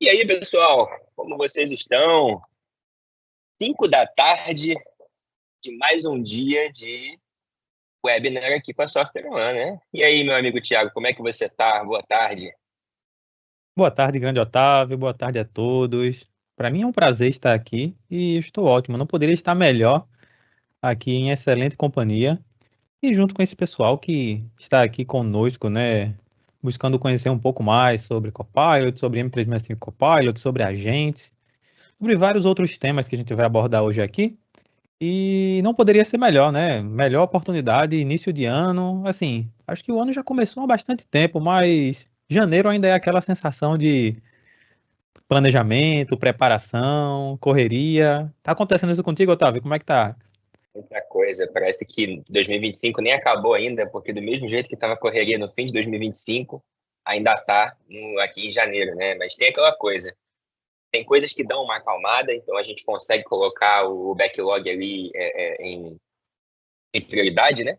E aí, pessoal, como vocês estão? 5 da tarde de mais um dia de webinar aqui com a Software One, né? E aí, meu amigo Thiago, como é que você tá? Boa tarde. Boa tarde, grande Otávio. Boa tarde a todos. Para mim é um prazer estar aqui e estou ótimo. Não poderia estar melhor aqui em excelente companhia e junto com esse pessoal que está aqui conosco, né? Buscando conhecer um pouco mais sobre Copilot, sobre M365 Copilot, sobre agentes, sobre vários outros temas que a gente vai abordar hoje aqui. E não poderia ser melhor, né? Melhor oportunidade, início de ano. Assim, acho que o ano já começou há bastante tempo, mas janeiro ainda é aquela sensação de planejamento, preparação, correria. Tá acontecendo isso contigo, Otávio? Como é que tá? Muita coisa. Parece que 2025 nem acabou ainda, porque do mesmo jeito que estava a correria no fim de 2025, ainda tá aqui em janeiro, né? Mas tem aquela coisa. Tem coisas que dão uma acalmada, então a gente consegue colocar o backlog ali em prioridade, né?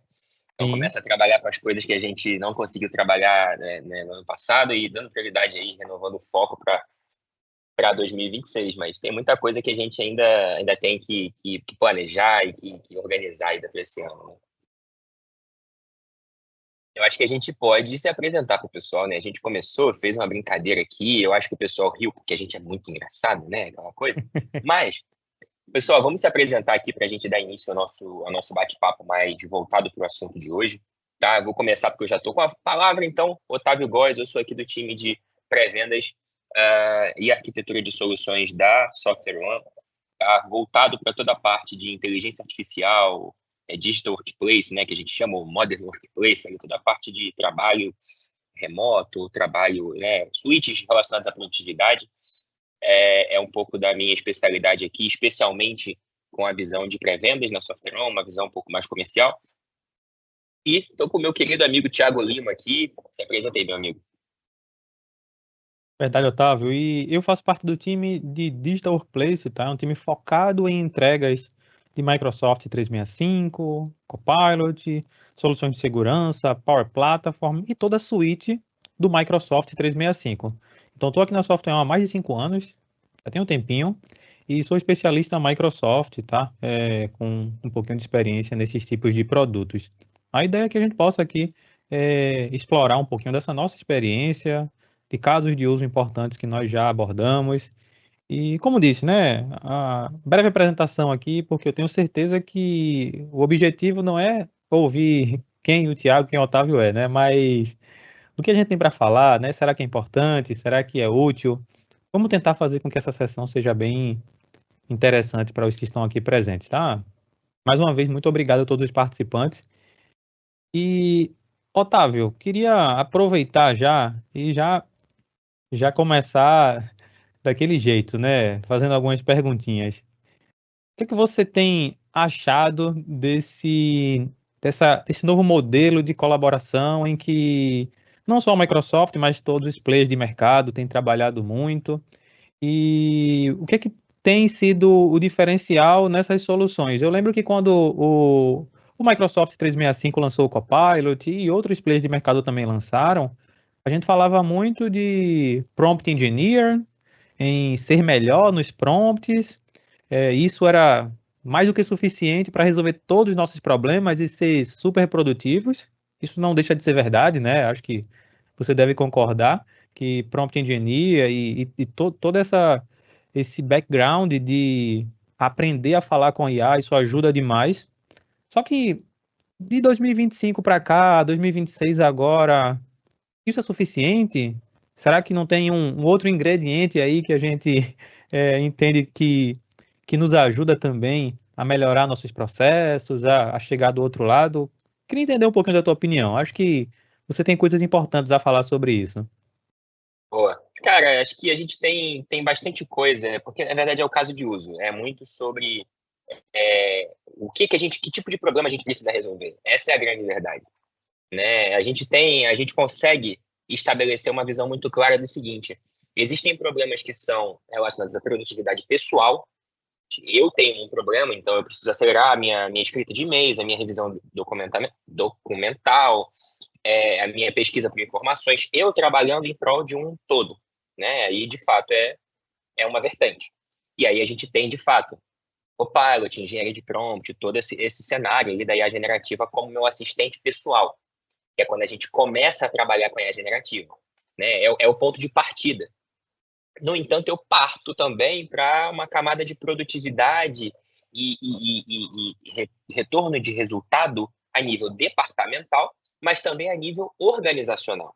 Então Sim. começa a trabalhar com as coisas que a gente não conseguiu trabalhar, né, no ano passado e dando prioridade aí, renovando o foco para 2026. Mas tem muita coisa que a gente ainda tem que planejar e que organizar ainda para esse ano, né? Eu acho que a gente pode se apresentar para o pessoal, né? A gente começou, fez uma brincadeira aqui, eu acho que o pessoal riu porque a gente é muito engraçado, né? Aquela coisa. Mas, pessoal, vamos se apresentar aqui para a gente dar início ao nosso bate-papo mais voltado para o assunto de hoje, tá? Eu vou começar porque eu já estou com a palavra, então, Otávio Góes, eu sou aqui do time de pré-vendas e arquitetura de soluções da Software One, tá? Voltado para toda a parte de inteligência artificial, digital workplace, né, que a gente chama o modern workplace, ali, toda a parte de trabalho remoto, trabalho, né, switches relacionados à produtividade é um pouco da minha especialidade aqui, especialmente com a visão de pré-vendas na Software One, uma visão um pouco mais comercial. E estou com o meu querido amigo Thiago Lima aqui. Se apresenta aí, meu amigo. Verdade, Otávio. E eu faço parte do time de Digital Workplace, tá? É um time focado em entregas de Microsoft 365, Copilot, soluções de segurança, Power Platform e toda a suíte do Microsoft 365. Então, estou aqui na Software há mais de 5 anos, já tem um tempinho, e sou especialista na Microsoft, tá? Com um pouquinho de experiência nesses tipos de produtos. A ideia é que a gente possa aqui explorar um pouquinho dessa nossa experiência, de casos de uso importantes que nós já abordamos. E, como disse, né, a breve apresentação aqui, porque eu tenho certeza que o objetivo não é ouvir quem o Thiago, quem o Otávio é, né, mas o que a gente tem para falar, né, será que é importante, será que é útil? Vamos tentar fazer com que essa sessão seja bem interessante para os que estão aqui presentes, tá? Mais uma vez, muito obrigado a todos os participantes. E, Otávio, queria aproveitar já começar daquele jeito, né? Fazendo algumas perguntinhas. O que é que você tem achado desse novo modelo de colaboração em que não só a Microsoft, mas todos os players de mercado têm trabalhado muito? E o que é que tem sido o diferencial nessas soluções? Eu lembro que quando o Microsoft 365 lançou o Copilot e outros players de mercado também lançaram, a gente falava muito de prompt engineer, em ser melhor nos prompts. Isso era mais do que suficiente para resolver todos os nossos problemas e ser super produtivos. Isso não deixa de ser verdade, né? Acho que você deve concordar que prompt engineer todo esse background de aprender a falar com a IA, isso ajuda demais. Só que de 2025 para cá, 2026 agora, isso é suficiente? Será que não tem um outro ingrediente aí que a gente entende que nos ajuda também a melhorar nossos processos, a chegar do outro lado? Queria entender um pouquinho da tua opinião. Acho que você tem coisas importantes a falar sobre isso. Boa. Cara, acho que a gente tem bastante coisa, né? Porque na verdade é o caso de uso. É muito sobre que tipo de problema a gente precisa resolver. Essa é a grande verdade, né? A gente consegue estabelecer uma visão muito clara do seguinte: existem problemas que são relacionados à produtividade pessoal. Eu tenho um problema, então eu preciso acelerar a minha escrita de e-mails, a minha revisão documental, a minha pesquisa por informações, eu trabalhando em prol de um todo, né? Aí, de fato, é uma vertente. E aí a gente tem, de fato, Copilot, engenharia de prompt, todo esse cenário ali da IA generativa como meu assistente pessoal, que é quando a gente começa a trabalhar com a IA generativa, né? É o ponto de partida. No entanto, eu parto também para uma camada de produtividade e retorno de resultado a nível departamental, mas também a nível organizacional.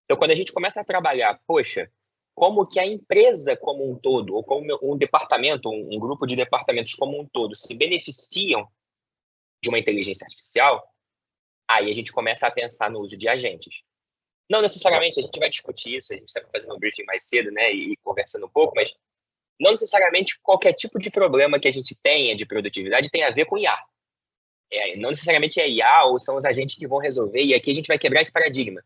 Então, quando a gente começa a trabalhar, poxa, como que a empresa como um todo, ou como um departamento, um grupo de departamentos como um todo, se beneficiam de uma inteligência artificial, aí a gente começa a pensar no uso de agentes. Não necessariamente, a gente vai discutir isso, a gente está fazendo um briefing mais cedo, né, e conversando um pouco, mas não necessariamente qualquer tipo de problema que a gente tenha de produtividade tem a ver com IA. Não necessariamente é IA ou são os agentes que vão resolver, e aqui a gente vai quebrar esse paradigma.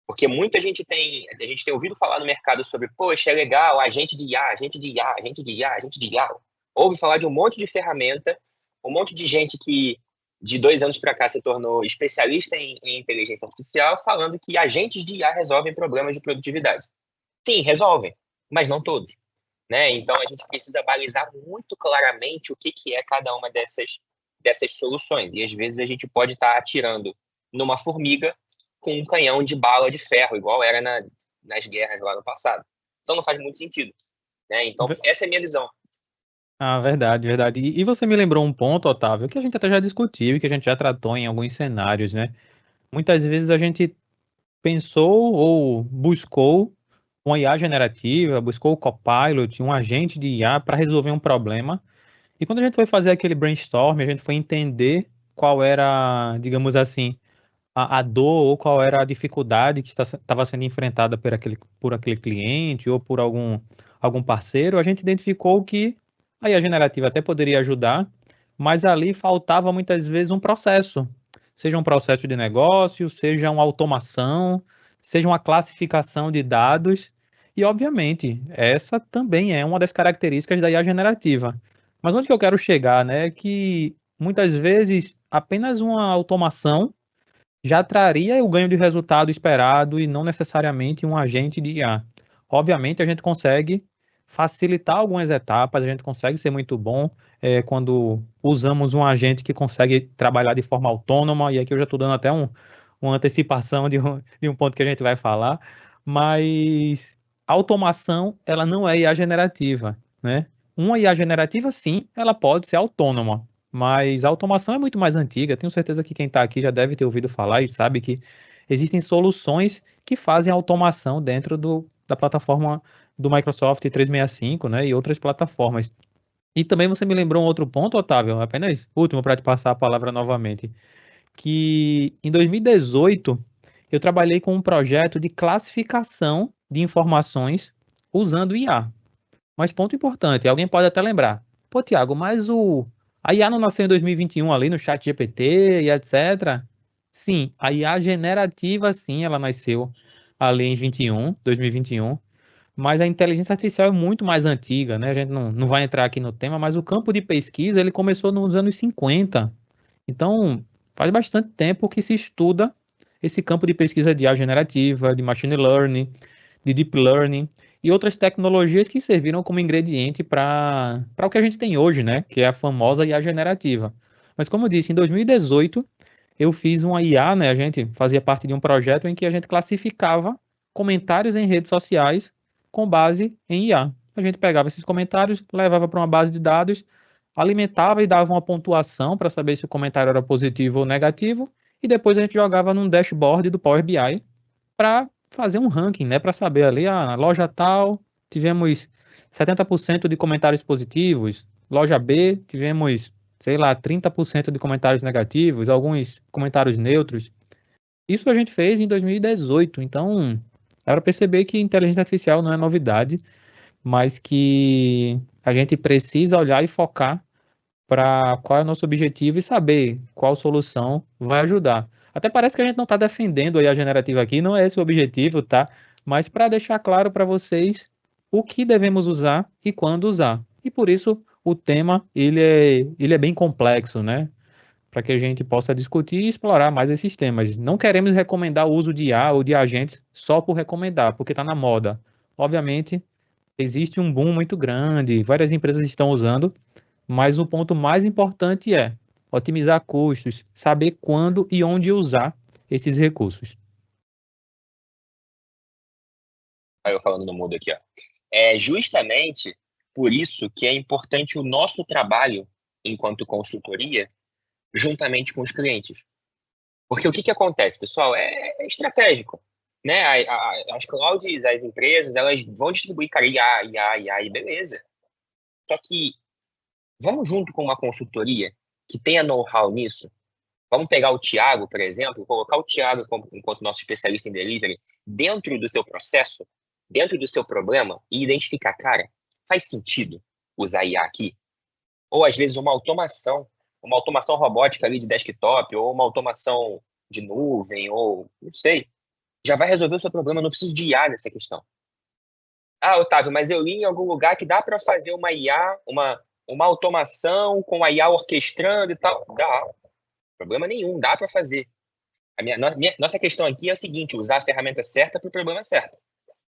Porque muita gente a gente tem ouvido falar no mercado sobre, poxa, é legal, agente de IA, agente de IA, agente de IA, agente de IA. Ouve falar de um monte de ferramenta, um monte de gente que de 2 anos para cá se tornou especialista em inteligência artificial, falando que agentes de IA resolvem problemas de produtividade. Sim, resolvem, mas não todos, né? Então a gente precisa balizar muito claramente o que é cada uma dessas soluções. E às vezes a gente pode estar atirando numa formiga com um canhão de bala de ferro, igual era nas guerras lá no passado. Então não faz muito sentido, né? Então essa é a minha visão. Ah, verdade, verdade. E você me lembrou um ponto, Otávio, que a gente até já discutiu e que a gente já tratou em alguns cenários, né? Muitas vezes a gente pensou ou buscou uma IA generativa, buscou o Copilot, um agente de IA para resolver um problema. E quando a gente foi fazer aquele brainstorm, a gente foi entender qual era, digamos assim, a dor ou qual era a dificuldade que estava sendo enfrentada por aquele cliente ou por algum parceiro, a gente identificou que a IA generativa até poderia ajudar, mas ali faltava muitas vezes um processo, seja um processo de negócio, seja uma automação, seja uma classificação de dados, e obviamente essa também é uma das características da IA generativa. Mas onde que eu quero chegar, né, é que muitas vezes apenas uma automação já traria o ganho de resultado esperado e não necessariamente um agente de IA. Obviamente, a gente consegue facilitar algumas etapas, a gente consegue ser muito bom quando usamos um agente que consegue trabalhar de forma autônoma, e aqui eu já estou dando até uma antecipação de um ponto que a gente vai falar, mas a automação, ela não é IA generativa, né? Uma IA generativa, sim, ela pode ser autônoma, mas a automação é muito mais antiga. Tenho certeza que quem está aqui já deve ter ouvido falar e sabe que existem soluções que fazem automação dentro da plataforma do Microsoft 365, né, e outras plataformas. E também você me lembrou um outro ponto, Otávio, apenas último para te passar a palavra novamente, que em 2018 eu trabalhei com um projeto de classificação de informações usando IA. Mas ponto importante, alguém pode até lembrar. Pô, Tiago, mas a IA não nasceu em 2021 ali no chat GPT e etc. Sim, a IA generativa, sim, ela nasceu ali em 2021, mas a inteligência artificial é muito mais antiga, né? A gente não vai entrar aqui no tema, mas o campo de pesquisa, ele começou nos anos 50. Então, faz bastante tempo que se estuda esse campo de pesquisa de IA generativa, de machine learning, de deep learning e outras tecnologias que serviram como ingrediente para o que a gente tem hoje, né? Que é a famosa IA generativa. Mas como eu disse, em 2018 eu fiz uma IA, né? A gente fazia parte de um projeto em que a gente classificava comentários em redes sociais com base em IA. A gente pegava esses comentários, levava para uma base de dados, alimentava e dava uma pontuação para saber se o comentário era positivo ou negativo, e depois a gente jogava num dashboard do Power BI para fazer um ranking, né, para saber ali, na loja tal, tivemos 70% de comentários positivos, loja B, tivemos, sei lá, 30% de comentários negativos, alguns comentários neutros. Isso a gente fez em 2018, então dá para perceber que inteligência artificial não é novidade, mas que a gente precisa olhar e focar para qual é o nosso objetivo e saber qual solução vai ajudar. Até parece que a gente não está defendendo a IA generativa aqui, não é esse o objetivo, tá? Mas para deixar claro para vocês o que devemos usar e quando usar. E por isso o tema ele é bem complexo, né? Para que a gente possa discutir e explorar mais esses temas. Não queremos recomendar o uso de IA ou de agentes só por recomendar, porque está na moda. obviamente, existe um boom muito grande, várias empresas estão usando, mas o ponto mais importante é otimizar custos, saber quando e onde usar esses recursos. Aí eu falando no mudo aqui, ó. É justamente por isso que é importante o nosso trabalho enquanto consultoria, juntamente com os clientes. Porque o que que acontece, pessoal? É estratégico, né? As clouds, as empresas, elas vão distribuir, cara, IA, e beleza. Só que vamos junto com uma consultoria que tenha know-how nisso. Vamos pegar o Thiago, por exemplo, colocar o Thiago enquanto nosso especialista em delivery dentro do seu processo, dentro do seu problema e identificar, cara, faz sentido usar IA aqui? Ou às vezes uma automação robótica ali de desktop, ou uma automação de nuvem, ou não sei, já vai resolver o seu problema, não preciso de IA nessa questão. Ah, Otávio, mas eu li em algum lugar que dá para fazer uma IA, uma automação com a IA orquestrando e tal. Dá, problema nenhum, dá para fazer. Nossa questão aqui é o seguinte, usar a ferramenta certa para o problema certo,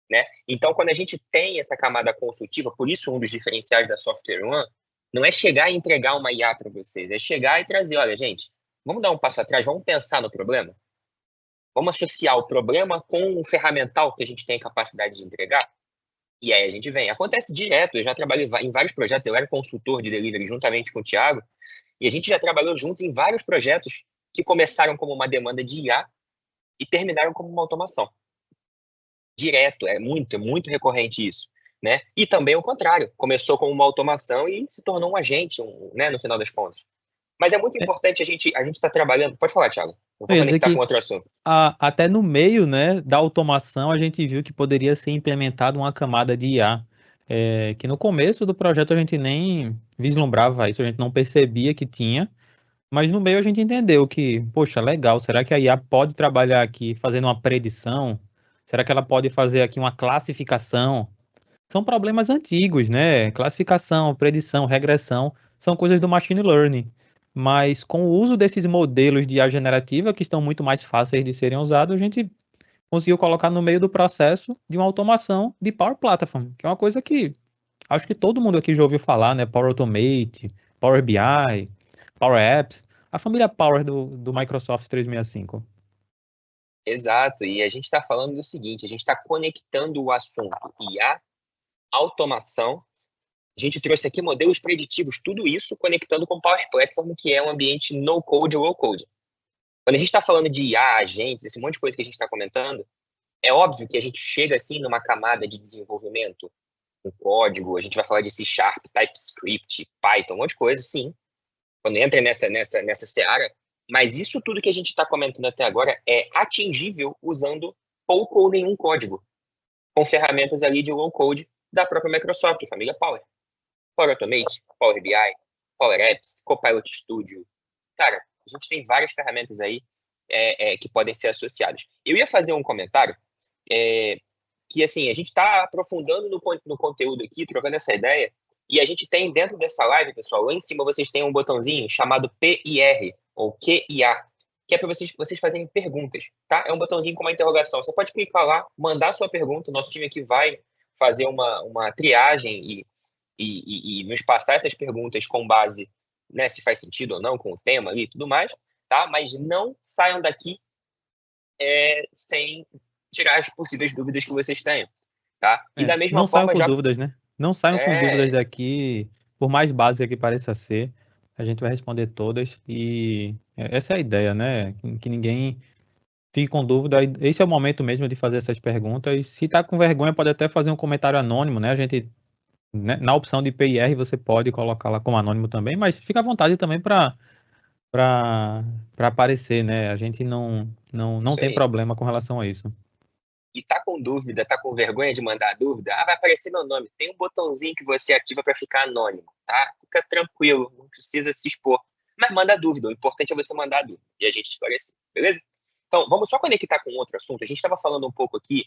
né? Então, quando a gente tem essa camada consultiva, por isso um dos diferenciais da Software One, não é chegar e entregar uma IA para vocês, é chegar e trazer, olha, gente, vamos dar um passo atrás, vamos pensar no problema? Vamos associar o problema com o ferramental que a gente tem capacidade de entregar? E aí a gente vem. Acontece direto, eu já trabalhei em vários projetos, eu era consultor de delivery juntamente com o Thiago, e a gente já trabalhou juntos em vários projetos que começaram como uma demanda de IA e terminaram como uma automação. Direto, é muito recorrente isso, né? E também o contrário, começou como uma automação e se tornou um agente, né, no final das contas. Mas é muito importante a gente estar trabalhando. Pode falar, Thiago. Eu Eu vou ia dizer conectar com que outro assunto. até no meio, né, da automação, a gente viu que poderia ser implementada uma camada de IA, que no começo do projeto a gente nem vislumbrava isso, a gente não percebia que tinha, mas no meio a gente entendeu que, poxa, legal, será que a IA pode trabalhar aqui fazendo uma predição? Será que ela pode fazer aqui uma classificação? São problemas antigos, né? Classificação, predição, regressão, são coisas do machine learning. Mas com o uso desses modelos de IA generativa, que estão muito mais fáceis de serem usados, a gente conseguiu colocar no meio do processo de uma automação de Power Platform, que é uma coisa que acho que todo mundo aqui já ouviu falar, né? Power Automate, Power BI, Power Apps, a família Power do Microsoft 365. Exato, e a gente está falando do seguinte, a gente está conectando o assunto IA, automação, a gente trouxe aqui modelos preditivos, tudo isso conectando com o Power Platform, que é um ambiente no-code ou low-code. Quando a gente está falando de IA, agentes, esse monte de coisa que a gente está comentando, é óbvio que a gente chega assim numa camada de desenvolvimento, um código, a gente vai falar de C Sharp, TypeScript, Python, um monte de coisa, sim, quando entra nessa seara, mas isso tudo que a gente está comentando até agora é atingível usando pouco ou nenhum código, com ferramentas ali de low-code da própria Microsoft, família Power. Power Automate, Power BI, Power Apps, Copilot Studio. Cara, a gente tem várias ferramentas aí que podem ser associadas. Eu ia fazer um comentário que, assim, a gente está aprofundando no conteúdo aqui, trocando essa ideia, e a gente tem dentro dessa live, pessoal, lá em cima vocês têm um botãozinho chamado PIR, ou QIA, que é para vocês fazerem perguntas, tá? É um botãozinho com uma interrogação. Você pode clicar lá, mandar sua pergunta, o nosso time aqui vai fazer uma triagem e nos passar essas perguntas com base, né, se faz sentido ou não com o tema ali e tudo mais, tá? Mas não saiam daqui sem tirar as possíveis dúvidas que vocês tenham, tá? E da mesma Não saiam forma com já dúvidas, né? Não saiam com dúvidas é daqui, por mais básica que pareça ser, a gente vai responder todas e essa é a ideia, né? Que ninguém fique com dúvida. Esse é o momento mesmo de fazer essas perguntas. Se tá com vergonha, pode até fazer um comentário anônimo, né? A gente, né, na opção de PIR, você pode colocar lá como anônimo também, mas fica à vontade também para aparecer, né? A gente não isso tem aí. problema com relação a isso. E tá com dúvida, tá com vergonha de mandar dúvida? Ah, vai aparecer meu nome. Tem um botãozinho que você ativa para ficar anônimo, tá? Fica tranquilo, não precisa se expor. Mas manda dúvida, o importante é você mandar a dúvida e a gente esclarecer, beleza? Então, vamos só conectar com outro assunto. A gente estava falando um pouco aqui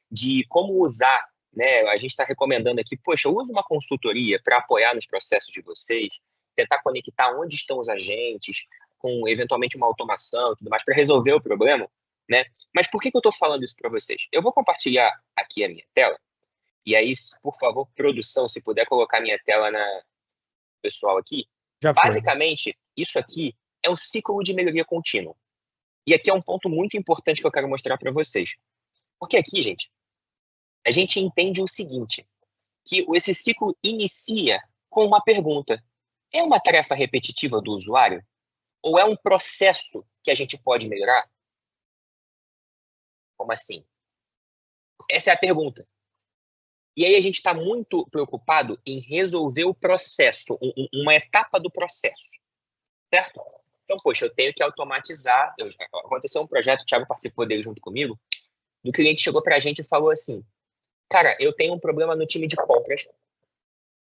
de como usar, né? A gente está recomendando aqui, poxa, use uma consultoria para apoiar nos processos de vocês, tentar conectar onde estão os agentes, com eventualmente uma automação e tudo mais, para resolver o problema, né? Mas por que eu estou falando isso para vocês? Eu vou compartilhar aqui a minha tela E aí, por favor, produção, se puder colocar minha tela na pessoal aqui. Já foi. Basicamente, isso aqui é um ciclo de melhoria contínua. E aqui é um ponto muito importante que eu quero mostrar para vocês. Porque aqui, gente, a gente entende o seguinte, que esse ciclo inicia com uma pergunta. É uma tarefa repetitiva do usuário? Ou é um processo que a gente pode melhorar? Como assim? Essa é a pergunta. E aí a gente está muito preocupado em resolver o processo, uma etapa do processo, certo? Então, poxa, eu tenho que automatizar. Aconteceu um projeto, o Thiago participou dele junto comigo, do cliente chegou para a gente e falou assim, cara, eu tenho um problema no time de compras,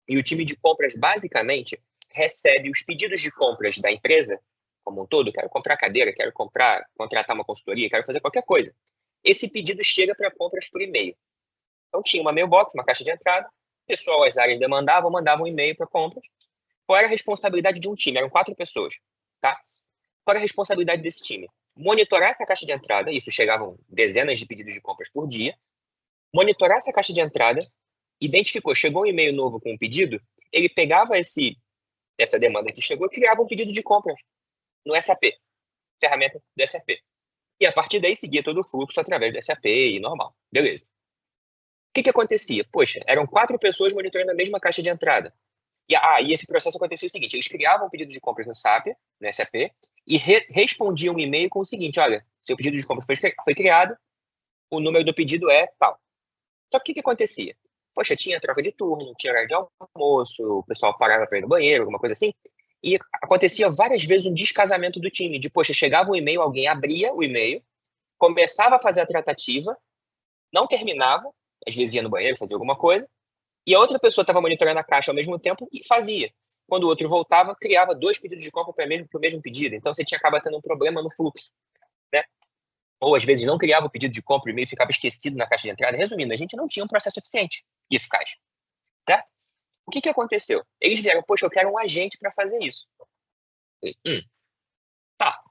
e o time de compras, basicamente, recebe os pedidos de compras da empresa, como um todo, quero comprar cadeira, quero contratar uma consultoria, quero fazer qualquer coisa. Esse pedido chega para compras por e-mail. Então, tinha uma mailbox, uma caixa de entrada, o pessoal, as áreas mandavam um e-mail para compras. Qual era a responsabilidade de um time? Eram 4 pessoas, tá? Qual era a responsabilidade desse time? Monitorar essa caixa de entrada, isso chegavam dezenas de pedidos de compras por dia, monitorar essa caixa de entrada, identificou, chegou um e-mail novo com um pedido, ele pegava essa demanda que chegou e criava um pedido de compras no SAP, ferramenta do SAP. E a partir daí seguia todo o fluxo através do SAP e normal. Beleza. O que acontecia? Poxa, eram 4 pessoas monitorando a mesma caixa de entrada. E esse processo acontecia o seguinte, eles criavam um pedido de compras no SAP, e respondiam um e-mail com o seguinte, olha, seu pedido de compra foi criado, o número do pedido é tal. Só que o que acontecia? Poxa, tinha troca de turno, tinha horário de almoço, o pessoal parava para ir no banheiro, alguma coisa assim, e acontecia várias vezes um descasamento do time, de, poxa, chegava um e-mail, alguém abria o e-mail, começava a fazer a tratativa, não terminava, às vezes ia no banheiro, fazia alguma coisa, e a outra pessoa estava monitorando a caixa ao mesmo tempo e fazia. Quando o outro voltava, criava 2 pedidos de compra para o mesmo pedido. Então, você tinha acaba tendo um problema no fluxo, né? Ou, às vezes, não criava o pedido de compra, o e-mail ficava esquecido na caixa de entrada. Resumindo, a gente não tinha um processo eficiente e eficaz, certo? O que aconteceu? Eles vieram, poxa, eu quero um agente para fazer isso. Tá,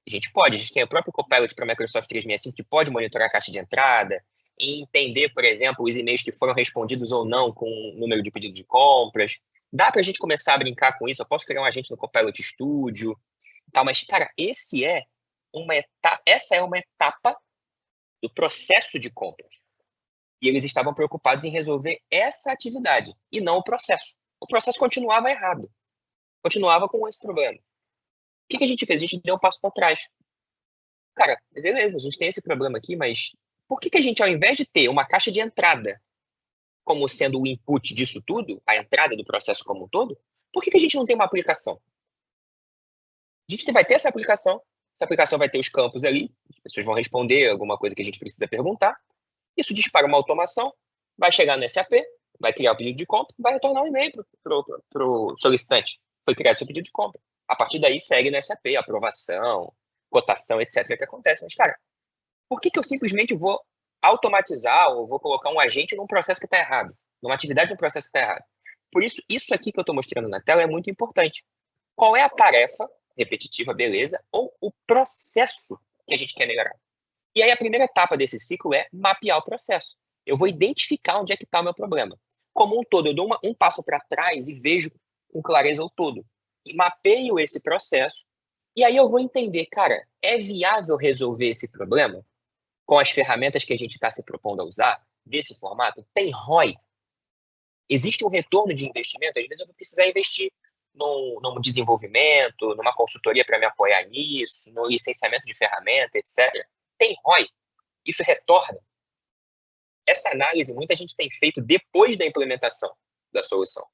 a gente tem o próprio Copilot para Microsoft 365 que pode monitorar a caixa de entrada e entender, por exemplo, os e-mails que foram respondidos ou não com o número de pedido de compras. Dá para a gente começar a brincar com isso. Eu posso criar um agente no Copilot Studio, tal, mas, cara, essa é uma etapa do processo de compras. E eles estavam preocupados em resolver essa atividade e não o processo. O processo continuava errado. Continuava com esse problema. O que a gente fez? A gente deu um passo para trás. Cara, beleza, a gente tem esse problema aqui, mas por que a gente, ao invés de ter uma caixa de entrada como sendo o input disso tudo, a entrada do processo como um todo, por que a gente não tem uma aplicação? A gente vai ter essa aplicação vai ter os campos ali, as pessoas vão responder alguma coisa que a gente precisa perguntar, isso dispara uma automação, vai chegar no SAP, vai criar o pedido de compra, vai retornar um e-mail para o solicitante. Foi criado seu pedido de compra. A partir daí segue no SAP, aprovação, cotação, etc. que acontece. Mas, cara, por que eu simplesmente vou automatizar ou vou colocar um agente num processo que está errado? Numa atividade num processo que está errado? Por isso aqui que eu estou mostrando na tela é muito importante. Qual é a tarefa repetitiva, beleza, ou o processo que a gente quer melhorar? E aí a primeira etapa desse ciclo é mapear o processo. Eu vou identificar onde é que está o meu problema. Como um todo, eu dou um passo para trás e vejo com clareza o todo. E mapeio esse processo. E aí eu vou entender, cara, é viável resolver esse problema com as ferramentas que a gente está se propondo a usar, desse formato? Tem ROI? Existe um retorno de investimento? Às vezes eu vou precisar investir num desenvolvimento, numa consultoria para me apoiar nisso, no licenciamento de ferramenta, etc. Tem ROI? Isso retorna? Essa análise muita gente tem feito depois da implementação da solução.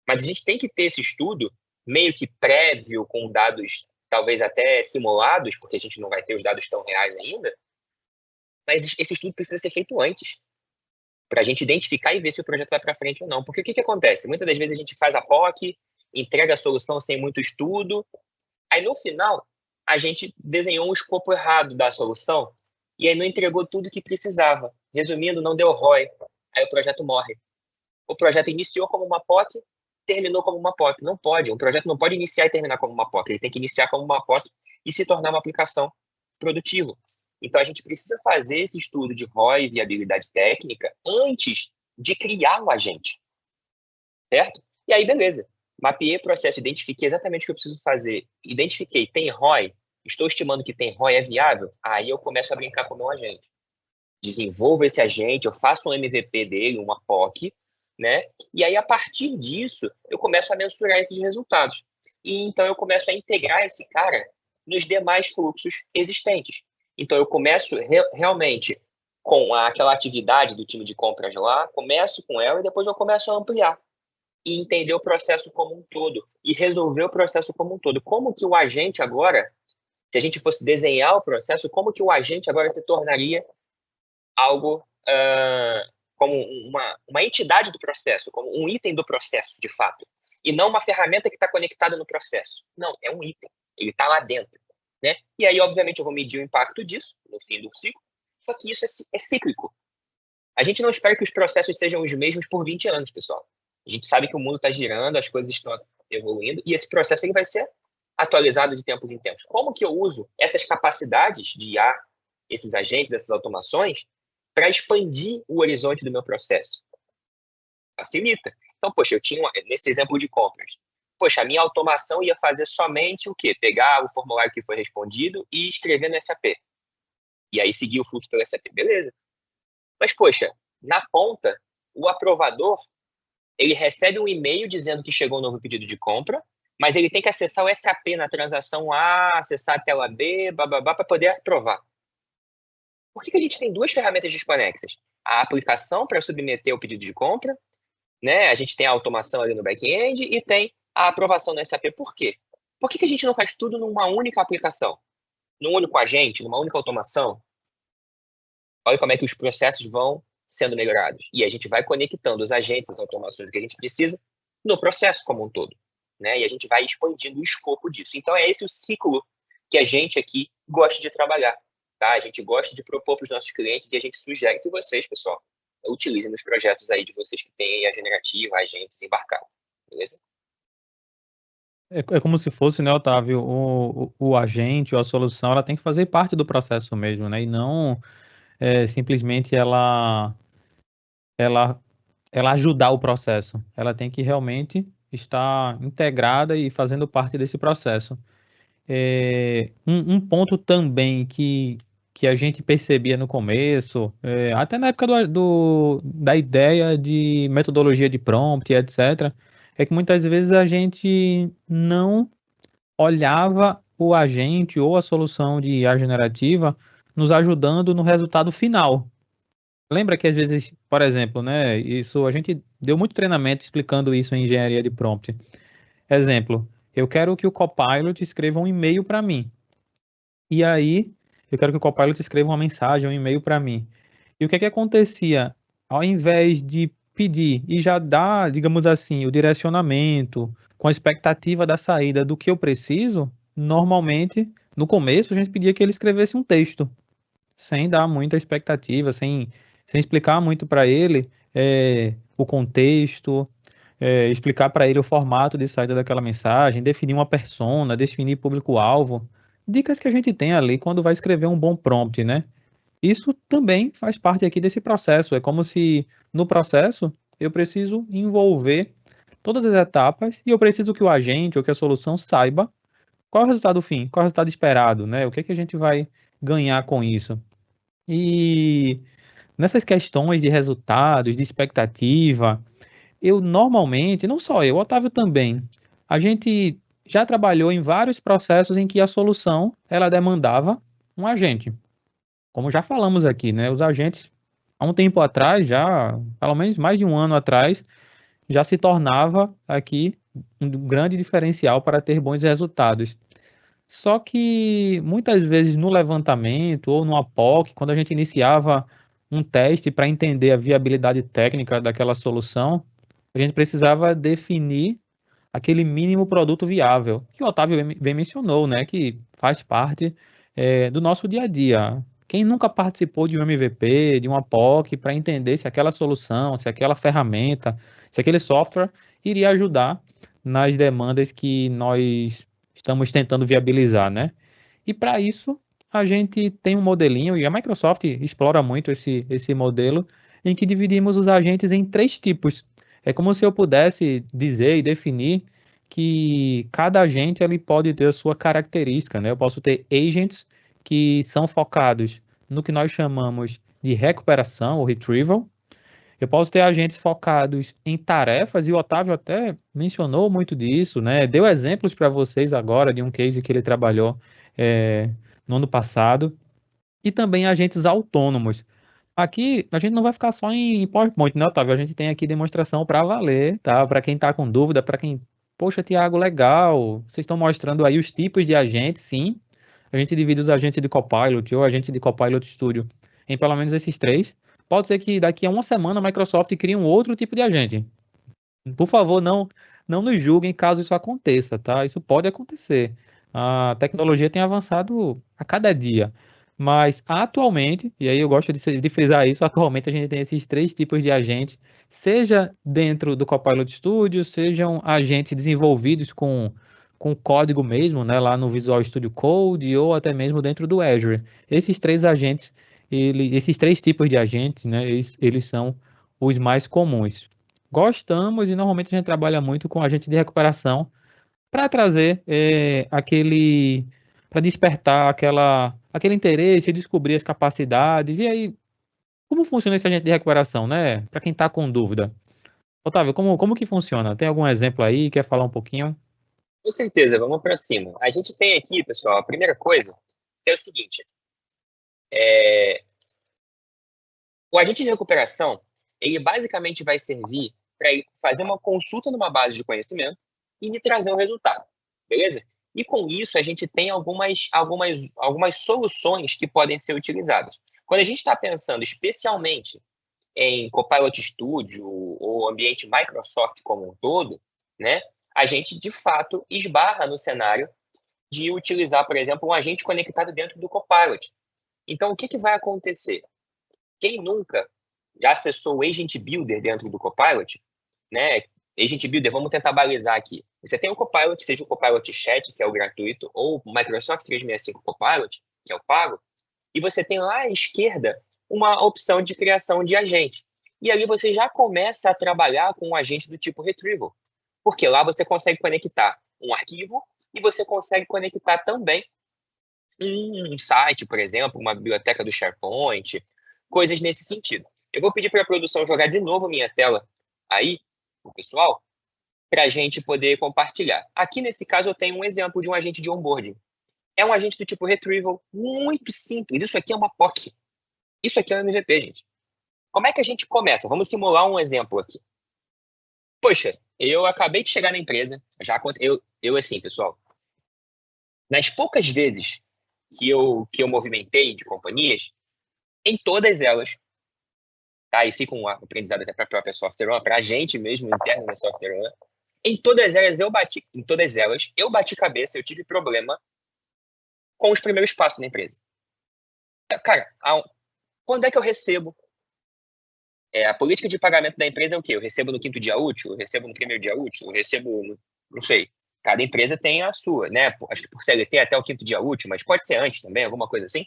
Mas a gente tem que ter esse estudo meio que prévio, com dados talvez até simulados, porque a gente não vai ter os dados tão reais ainda, mas esse estudo precisa ser feito antes, para a gente identificar e ver se o projeto vai para frente ou não. Porque o que acontece? Muitas das vezes a gente faz a POC, entrega a solução sem muito estudo, aí no final a gente desenhou um escopo errado da solução e aí não entregou tudo que precisava. Resumindo, não deu ROI, aí o projeto morre. O projeto iniciou como uma POC, terminou como uma POC. Não pode, um projeto não pode iniciar e terminar como uma POC, ele tem que iniciar como uma POC e se tornar uma aplicação produtiva. Então, a gente precisa fazer esse estudo de ROI e viabilidade técnica antes de criar o agente, certo? E aí, beleza. Mapeei o processo, identifiquei exatamente o que eu preciso fazer. Identifiquei, tem ROI? Estou estimando que tem ROI, é viável? Aí eu começo a brincar com o meu agente. Desenvolvo esse agente, eu faço um MVP dele, uma POC, né? E aí, a partir disso, eu começo a mensurar esses resultados. E então eu começo a integrar esse cara nos demais fluxos existentes. Então eu começo realmente com aquela atividade do time de compras lá, começo com ela e depois eu começo a ampliar e entender o processo como um todo e resolver o processo como um todo. Como que o agente agora, se a gente fosse desenhar o processo, como que o agente agora se tornaria algo como uma entidade do processo, como um item do processo, de fato. E não uma ferramenta que está conectada no processo. Não, é um item. Ele está lá dentro. Né? E aí, obviamente, eu vou medir o impacto disso no fim do ciclo, só que isso é cíclico. A gente não espera que os processos sejam os mesmos por 20 anos, pessoal. A gente sabe que o mundo está girando, as coisas estão evoluindo, e esse processo ele vai ser atualizado de tempos em tempos. Como que eu uso essas capacidades de IA, esses agentes, essas automações, para expandir o horizonte do meu processo? Facilita. Então, poxa, eu tinha, nesse exemplo de compras, poxa, a minha automação ia fazer somente o quê? Pegar o formulário que foi respondido e escrever no SAP. E aí seguir o fluxo pelo SAP, beleza. Mas, poxa, na ponta, o aprovador, ele recebe um e-mail dizendo que chegou um novo pedido de compra, mas ele tem que acessar o SAP na transação A, acessar a tela B, bababá, para poder aprovar. Por que a gente tem duas ferramentas desconexas? A aplicação para submeter o pedido de compra, né? A gente tem a automação ali no back-end e tem a aprovação no SAP. Por quê? Por que a gente não faz tudo numa única aplicação? Num único agente, numa única automação? Olha como é que os processos vão sendo melhorados. E a gente vai conectando os agentes, as automações que a gente precisa no processo como um todo. Né? E a gente vai expandindo o escopo disso. Então, é esse o ciclo que a gente aqui gosta de trabalhar. Tá? A gente gosta de propor para os nossos clientes e a gente sugere que vocês, pessoal, utilizem nos projetos aí de vocês que têm a generativa, agentes embarcados. Beleza? É como se fosse, né, Otávio, o agente ou a solução, ela tem que fazer parte do processo mesmo, né? E não simplesmente ela, ela ajudar o processo. Ela tem que realmente estar integrada e fazendo parte desse processo. Um ponto também que a gente percebia no começo, até na época da ideia de metodologia de prompt, etc., é que muitas vezes a gente não olhava o agente ou a solução de IA generativa nos ajudando no resultado final. Lembra que às vezes, por exemplo, né, isso a gente deu muito treinamento explicando isso em engenharia de prompt. Exemplo, eu quero que o Copilot escreva um e-mail para mim. E aí, eu quero que o Copilot escreva uma mensagem, um e-mail para mim. E o que é que acontecia? Ao invés de pedir e já dar, digamos assim, o direcionamento com a expectativa da saída do que eu preciso, normalmente, no começo, a gente pedia que ele escrevesse um texto, sem dar muita expectativa, sem explicar muito para ele o contexto, explicar para ele o formato de saída daquela mensagem, definir uma persona, definir público-alvo. Dicas que a gente tem ali quando vai escrever um bom prompt, né? Isso também faz parte aqui desse processo. É como se no processo eu preciso envolver todas as etapas e eu preciso que o agente ou que a solução saiba qual é o resultado fim, qual é o resultado esperado, né? O que é que a gente vai ganhar com isso. E nessas questões de resultados, de expectativa, eu normalmente, não só eu, o Otávio também, a gente já trabalhou em vários processos em que a solução ela demandava um agente. Como já falamos aqui, né? Os agentes, há um tempo atrás, já, pelo menos mais de um ano atrás, já se tornava aqui um grande diferencial para ter bons resultados. Só que muitas vezes no levantamento ou no APOC, quando a gente iniciava um teste para entender a viabilidade técnica daquela solução, a gente precisava definir aquele mínimo produto viável, que o Otávio bem mencionou, né, que faz parte do nosso dia a dia. Quem nunca participou de um MVP, de uma POC, para entender se aquela solução, se aquela ferramenta, se aquele software iria ajudar nas demandas que nós estamos tentando viabilizar, né? E para isso, a gente tem um modelinho, e a Microsoft explora muito esse modelo, em que dividimos os agentes em 3 tipos. É como se eu pudesse dizer e definir que cada agente ele pode ter a sua característica, né? Eu posso ter agents que são focados no que nós chamamos de recuperação ou retrieval. Eu posso ter agentes focados em tarefas, e o Otávio até mencionou muito disso, né? Deu exemplos para vocês agora de um case que ele trabalhou no ano passado, e também agentes autônomos. Aqui a gente não vai ficar só em PowerPoint, né, Otávio? A gente tem aqui demonstração para valer, tá? Para quem está com dúvida, para quem, poxa, Tiago, legal. Vocês estão mostrando aí os tipos de agentes, sim. A gente divide os agentes de Copilot ou agente de Copilot Studio em pelo menos esses 3. Pode ser que daqui a uma semana a Microsoft crie um outro tipo de agente. Por favor, não nos julguem caso isso aconteça, tá? Isso pode acontecer. A tecnologia tem avançado a cada dia. Mas atualmente, e aí eu gosto de frisar isso, atualmente a gente tem esses 3 tipos de agentes, seja dentro do Copilot Studio, sejam agentes desenvolvidos com código mesmo, né, lá no Visual Studio Code, ou até mesmo dentro do Azure. Esses 3 agentes, esses 3 tipos de agentes, né, eles são os mais comuns. Gostamos e normalmente a gente trabalha muito com agente de recuperação para trazer para despertar aquele interesse, descobrir as capacidades. E aí, como funciona esse agente de recuperação, né? Para quem está com dúvida. Otávio, como que funciona? Tem algum exemplo aí? Quer falar um pouquinho? Com certeza, vamos para cima. A gente tem aqui, pessoal, a primeira coisa é o seguinte: é, o agente de recuperação, ele basicamente vai servir para fazer uma consulta numa base de conhecimento e me trazer um resultado, beleza? E com isso a gente tem algumas soluções que podem ser utilizadas. Quando a gente está pensando especialmente em Copilot Studio ou ambiente Microsoft como um todo, né, a gente de fato esbarra no cenário de utilizar, por exemplo, um agente conectado dentro do Copilot. Então, o que vai acontecer? Quem nunca já acessou o Agent Builder dentro do Copilot, né? Agent Builder, vamos tentar balizar aqui. Você tem o Copilot, seja o Copilot Chat, que é o gratuito, ou o Microsoft 365 Copilot, que é o pago, e você tem lá à esquerda uma opção de criação de agente. E ali você já começa a trabalhar com um agente do tipo Retrieval, porque lá você consegue conectar um arquivo e você consegue conectar também um site, por exemplo, uma biblioteca do SharePoint, coisas nesse sentido. Eu vou pedir para a produção jogar de novo a minha tela aí, o pessoal, para a gente poder compartilhar. Aqui, nesse caso, eu tenho um exemplo de um agente de onboarding. É um agente do tipo Retrieval, muito simples. Isso aqui é uma POC. Isso aqui é um MVP, gente. Como é que a gente começa? Vamos simular um exemplo aqui. Poxa, eu acabei de chegar na empresa. Eu assim, pessoal, nas poucas vezes que eu movimentei de companhias, em todas elas, tá? E fica um aprendizado até para a própria Software One, para a gente mesmo, interno da Software One. Em todas elas eu bati cabeça, eu tive problema com os primeiros passos da empresa. Cara, quando é que eu recebo? A política de pagamento da empresa é o quê? Eu recebo no 5º dia útil? Eu recebo no 1º dia útil? Eu recebo, não sei. Cada empresa tem a sua, né? Acho que por CLT até o 5º dia útil, mas pode ser antes também, alguma coisa assim.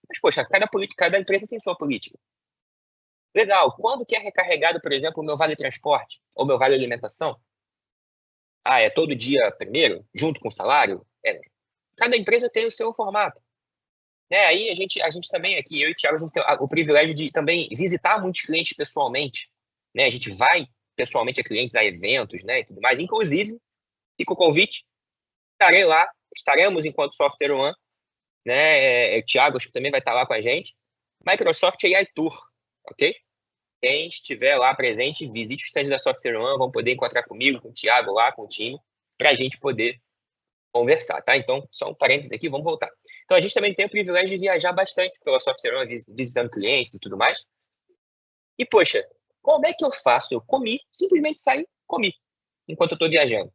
Mas, poxa, cada empresa tem sua política. Legal. Quando que é recarregado, por exemplo, o meu vale transporte ou meu vale alimentação? É todo dia primeiro, junto com o salário? Cada empresa tem o seu formato. Né? Aí a gente também aqui, eu e o Thiago, a gente tem o privilégio de também visitar muitos clientes pessoalmente. Né? A gente vai pessoalmente a clientes, a eventos, né, e tudo mais. Inclusive, fica o convite, estaremos enquanto Software One, né? O Thiago acho que também vai estar lá com a gente. Microsoft AI Tour, ok? Quem estiver lá presente, visite o stand da Software One, vão poder encontrar comigo, com o Thiago lá, com o time, para a gente poder conversar, tá? Então, só um parênteses aqui, vamos voltar. Então, a gente também tem o privilégio de viajar bastante pela Software One, visitando clientes e tudo mais. E, poxa, como é que eu faço? Eu simplesmente saí, comi, enquanto eu estou viajando.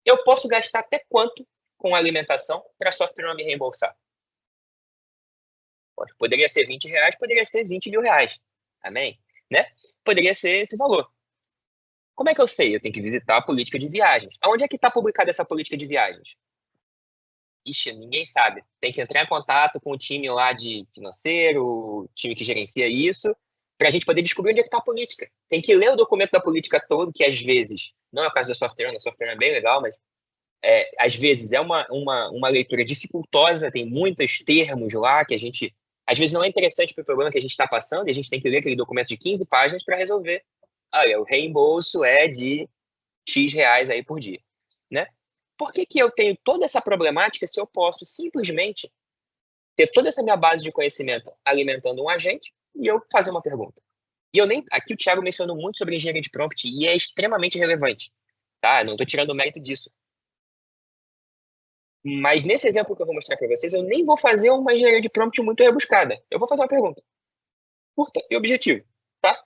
Eu posso gastar até quanto com alimentação para a Software One me reembolsar? Poderia ser R$20, poderia ser R$20 mil. Amém? Né? Poderia ser esse valor. Como é que eu sei? Eu tenho que visitar a política de viagens. Aonde é que está publicada essa política de viagens? Ixi, ninguém sabe. Tem que entrar em contato com o time lá de financeiro, o time que gerencia isso, para a gente poder descobrir onde é que está a política. Tem que ler o documento da política todo, que às vezes, não é o caso da software, a software é bem legal, mas às vezes é uma leitura dificultosa, tem muitos termos lá que a gente, às vezes não é interessante para o problema que a gente está passando, e a gente tem que ler aquele documento de 15 páginas para resolver. Olha, o reembolso é de X reais aí por dia, né? Por que eu tenho toda essa problemática se eu posso simplesmente ter toda essa minha base de conhecimento alimentando um agente e eu fazer uma pergunta? E eu nem, aqui o Thiago mencionou muito sobre engenharia de prompt e é extremamente relevante, tá? Não estou tirando o mérito disso. Mas nesse exemplo que eu vou mostrar para vocês, eu nem vou fazer uma engenharia de prompt muito rebuscada. Eu vou fazer uma pergunta curta e objetiva, tá?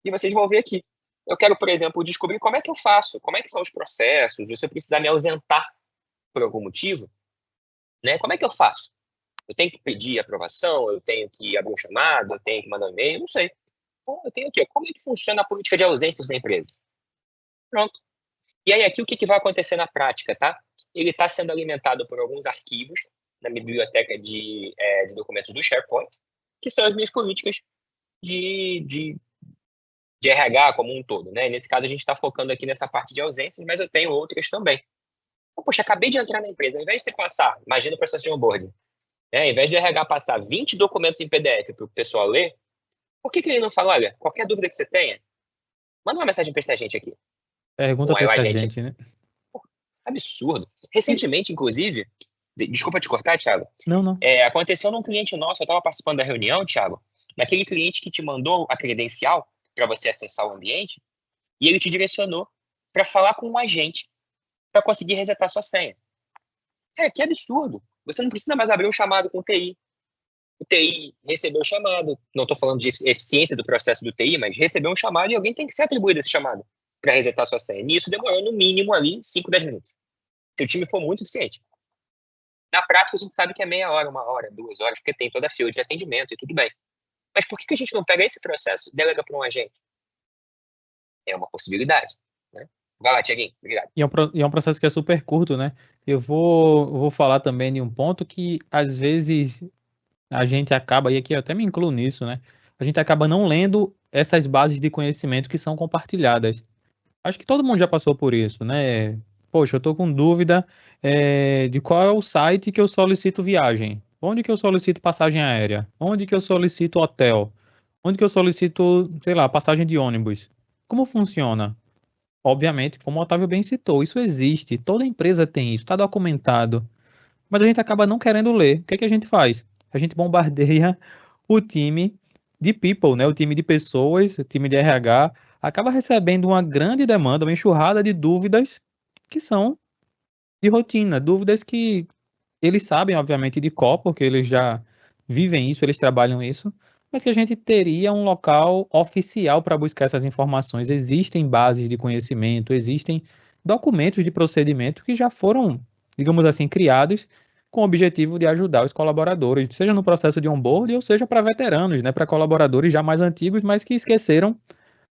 E vocês vão ver aqui. Eu quero, por exemplo, descobrir como é que eu faço, como é que são os processos, ou se eu precisar me ausentar por algum motivo, né? Como é que eu faço? Eu tenho que pedir aprovação, eu tenho que abrir um chamado, eu tenho que mandar um e-mail, não sei. Então, eu tenho aqui, ó, como é que funciona a política de ausências da empresa? Pronto. E aí aqui o que vai acontecer na prática, tá? Ele está sendo alimentado por alguns arquivos na minha biblioteca de documentos do SharePoint, que são as minhas políticas de RH como um todo, né? Nesse caso, a gente está focando aqui nessa parte de ausências, mas eu tenho outras também. Então, poxa, acabei de entrar na empresa, ao invés de você passar, imagina o processo de onboarding, né? Ao invés de RH passar 20 documentos em PDF para o pessoal ler, por que ele não fala, olha, qualquer dúvida que você tenha, manda uma mensagem para esse agente aqui. Pergunta para esse agente, né? Absurdo. Recentemente, inclusive, desculpa te cortar, Thiago. Não. Aconteceu num cliente nosso, eu estava participando da reunião, Thiago, naquele cliente que te mandou a credencial para você acessar o ambiente, e ele te direcionou para falar com um agente para conseguir resetar sua senha. Cara, que absurdo. Você não precisa mais abrir um chamado com o TI. O TI recebeu o chamado, não estou falando de eficiência do processo do TI, mas recebeu um chamado e alguém tem que ser atribuído esse chamado para resetar sua senha. E isso demorou no mínimo ali 5, 10 minutos. Se o time for muito eficiente. Na prática, a gente sabe que é meia hora, 1 hora, 2 horas, porque tem toda a fila de atendimento e tudo bem. Mas por que a gente não pega esse processo e delega para um agente? É uma possibilidade, né? Vai lá, Thiaguinho. Obrigado. E é um processo que é super curto, né? Eu vou falar também de um ponto que, às vezes, a gente acaba, e aqui eu até me incluo nisso, né? A gente acaba não lendo essas bases de conhecimento que são compartilhadas. Acho que todo mundo já passou por isso, né? Poxa, eu estou com dúvida de qual é o site que eu solicito viagem. Onde que eu solicito passagem aérea? Onde que eu solicito hotel? Onde que eu solicito, sei lá, passagem de ônibus? Como funciona? Obviamente, como o Otávio bem citou, isso existe. Toda empresa tem isso, está documentado. Mas a gente acaba não querendo ler. O que é que a gente faz? A gente bombardeia o time de people, né? O time de pessoas, o time de RH, acaba recebendo uma grande demanda, uma enxurrada de dúvidas que são de rotina, dúvidas que eles sabem, obviamente, de cor, porque eles já vivem isso, eles trabalham isso, mas que a gente teria um local oficial para buscar essas informações. Existem bases de conhecimento, existem documentos de procedimento que já foram, digamos assim, criados com o objetivo de ajudar os colaboradores, seja no processo de onboard ou seja para veteranos, né, para colaboradores já mais antigos, mas que esqueceram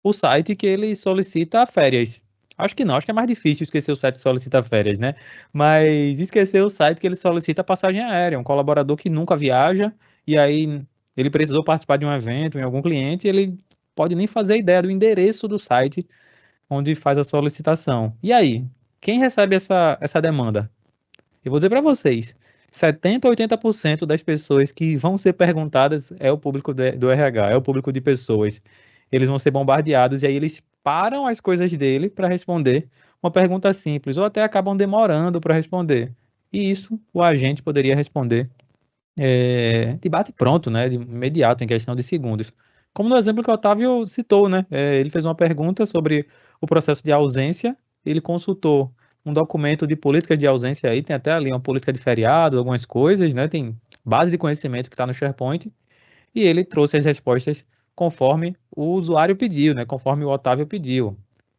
o site que ele solicita férias. Acho que não, acho que é mais difícil esquecer o site que solicita férias, né? Mas esquecer o site que ele solicita passagem aérea, um colaborador que nunca viaja e aí ele precisou participar de um evento em algum cliente, ele pode nem fazer ideia do endereço do site onde faz a solicitação. E aí, quem recebe essa demanda? Eu vou dizer para vocês, 70 a 80% das pessoas que vão ser perguntadas é o público do RH, é o público de pessoas. Eles vão ser bombardeados e aí eles param as coisas dele para responder uma pergunta simples, ou até acabam demorando para responder. E isso o agente poderia responder de bate pronto, né, de imediato, em questão de segundos. Como no exemplo que o Otávio citou, né, ele fez uma pergunta sobre o processo de ausência, ele consultou um documento de política de ausência aí, tem até ali uma política de feriado, algumas coisas, né, tem base de conhecimento que está no SharePoint, e ele trouxe as respostas conforme o usuário pediu, né, conforme o Otávio pediu.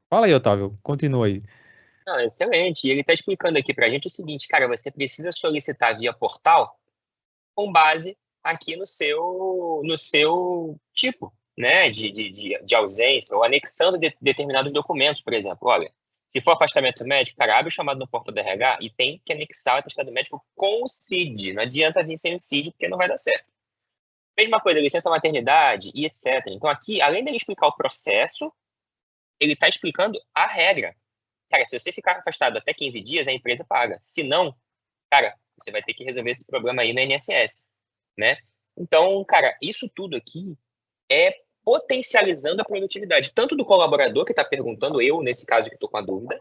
Fala aí, Otávio, continua aí. Não, excelente. E ele está explicando aqui para a gente o seguinte, cara, você precisa solicitar via portal com base aqui no seu tipo, né, de ausência, ou anexando determinados documentos, por exemplo. Olha, se for afastamento médico, cara, abre o chamado no portal do RH e tem que anexar o atestado médico com o CID. Não adianta vir sem o CID, porque não vai dar certo. Mesma coisa, licença maternidade e etc. Então aqui, além dele explicar o processo, ele está explicando a regra. Cara, se você ficar afastado até 15 dias, a empresa paga. Se não, cara, você vai ter que resolver esse problema aí no INSS, né? Então, cara, isso tudo aqui é potencializando a produtividade, tanto do colaborador que está perguntando, eu, nesse caso que estou com a dúvida,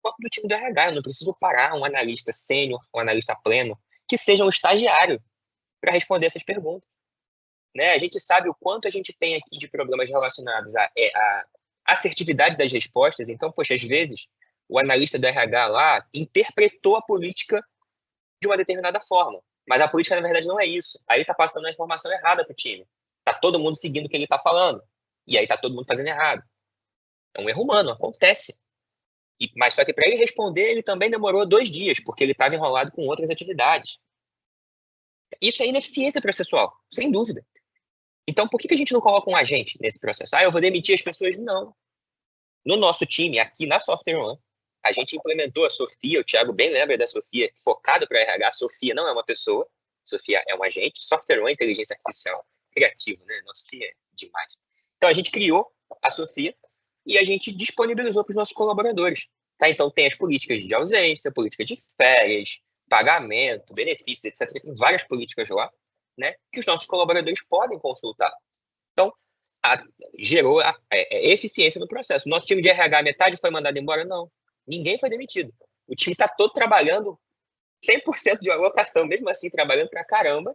quanto do time do RH. Eu não preciso parar um analista sênior, um analista pleno, que seja um estagiário para responder essas perguntas. Né? A gente sabe o quanto a gente tem aqui de problemas relacionados à assertividade das respostas. Então, poxa, às vezes, o analista do RH lá interpretou a política de uma determinada forma, mas a política, na verdade, não é isso. Aí está passando a informação errada para o time. Está todo mundo seguindo o que ele está falando. E aí está todo mundo fazendo errado. É um erro humano, acontece. Mas só que para ele responder, ele também demorou 2 dias, porque ele estava enrolado com outras atividades. Isso é ineficiência processual, sem dúvida. Então, por que a gente não coloca um agente nesse processo? Eu vou demitir as pessoas? Não. No nosso time, aqui na Software One, a gente implementou a Sofia, o Thiago bem lembra da Sofia, focado para RH. A Sofia não é uma pessoa, Sofia é um agente. Software One, inteligência artificial, criativo, né? Nosso time é demais. Então, a gente criou a Sofia e a gente disponibilizou para os nossos colaboradores. Tá? Então, tem as políticas de ausência, política de férias, pagamento, benefícios, etc. Tem várias políticas lá, né, que os nossos colaboradores podem consultar. Então, gerou eficiência no processo. Nosso time de RH, metade foi mandado embora? Não. Ninguém foi demitido. O time está todo trabalhando 100% de alocação, mesmo assim trabalhando pra caramba,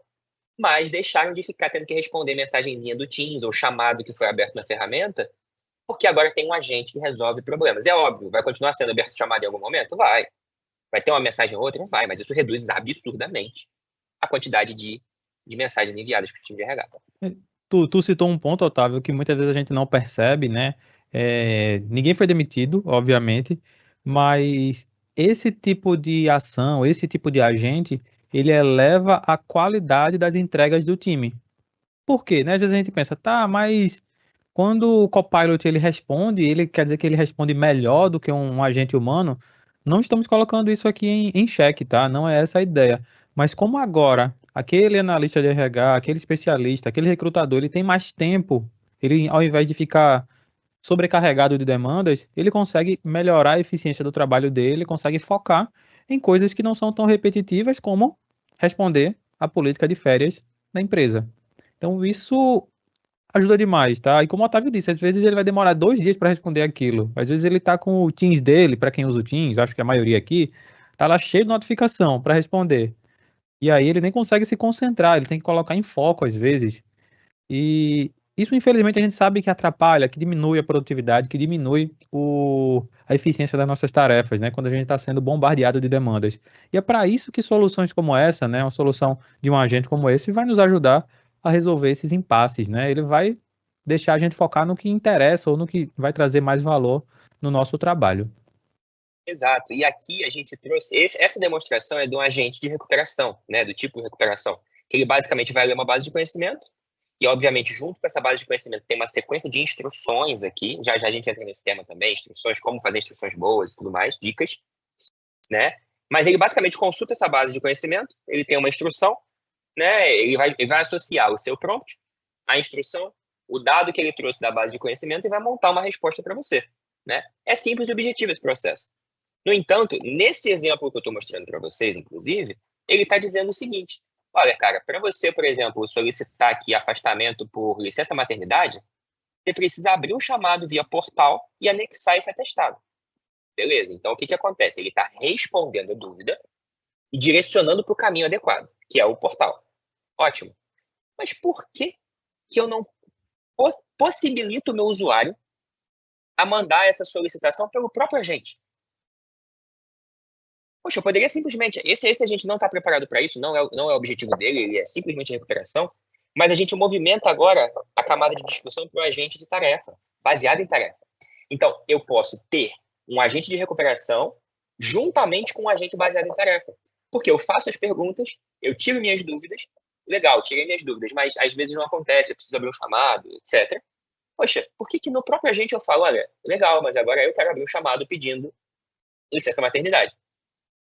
mas deixaram de ficar tendo que responder mensagenzinha do Teams ou chamado que foi aberto na ferramenta, porque agora tem um agente que resolve problemas. É óbvio, vai continuar sendo aberto chamado em algum momento? Vai. Vai ter uma mensagem ou outra? Vai, mas isso reduz absurdamente a quantidade de mensagens enviadas para o time de RH. Tu citou um ponto, Otávio, que muitas vezes a gente não percebe, né? Ninguém foi demitido, obviamente, mas esse tipo de ação, esse tipo de agente, ele eleva a qualidade das entregas do time. Por quê, né? Às vezes a gente pensa, tá, mas quando o Copilot ele responde, ele quer dizer que ele responde melhor do que um agente humano. Não estamos colocando isso aqui em xeque, tá? Não é essa a ideia. Mas como agora aquele analista de RH, aquele especialista, aquele recrutador, ele tem mais tempo, ele ao invés de ficar sobrecarregado de demandas, ele consegue melhorar a eficiência do trabalho dele, consegue focar em coisas que não são tão repetitivas como responder à política de férias da empresa. Então, isso ajuda demais, tá? E como o Otávio disse, às vezes ele vai demorar 2 dias para responder aquilo. Às vezes ele tá com o Teams dele, para quem usa o Teams, acho que a maioria aqui, tá lá cheio de notificação para responder. E aí ele nem consegue se concentrar, ele tem que colocar em foco às vezes. E isso, infelizmente, a gente sabe que atrapalha, que diminui a produtividade, que diminui a eficiência das nossas tarefas, né? Quando a gente está sendo bombardeado de demandas. E é para isso que soluções como essa, né? Uma solução de um agente como esse, vai nos ajudar a resolver esses impasses, né? Ele vai deixar a gente focar no que interessa ou no que vai trazer mais valor no nosso trabalho. Exato. E aqui a gente trouxe essa demonstração é de um agente de recuperação, né, do tipo recuperação, que ele basicamente vai ler uma base de conhecimento e, obviamente, junto com essa base de conhecimento tem uma sequência de instruções aqui. Já a gente entra nesse tema também, instruções, como fazer instruções boas e tudo mais, dicas, né? Mas ele basicamente consulta essa base de conhecimento, ele tem uma instrução, né? Ele vai associar o seu prompt, a instrução, o dado que ele trouxe da base de conhecimento e vai montar uma resposta para você, né? É simples e objetivo esse processo. No entanto, nesse exemplo que eu estou mostrando para vocês, inclusive, ele está dizendo o seguinte: olha, cara, para você, por exemplo, solicitar aqui afastamento por licença maternidade, você precisa abrir um chamado via portal e anexar esse atestado. Beleza, então o que acontece? Ele está respondendo a dúvida e direcionando para o caminho adequado, que é o portal. Ótimo. Mas por que eu não possibilito o meu usuário a mandar essa solicitação pelo próprio agente? Poxa, eu poderia simplesmente. Esse agente não está preparado para isso, não é o objetivo dele, ele é simplesmente recuperação. Mas a gente movimenta agora a camada de discussão para o agente de tarefa, baseado em tarefa. Então, eu posso ter um agente de recuperação juntamente com um agente baseado em tarefa. Porque eu faço as perguntas, eu tiro minhas dúvidas, legal, tirei minhas dúvidas, mas às vezes não acontece, eu preciso abrir um chamado, etc. Poxa, por que no próprio agente eu falo, olha, legal, mas agora eu quero abrir um chamado pedindo licença maternidade?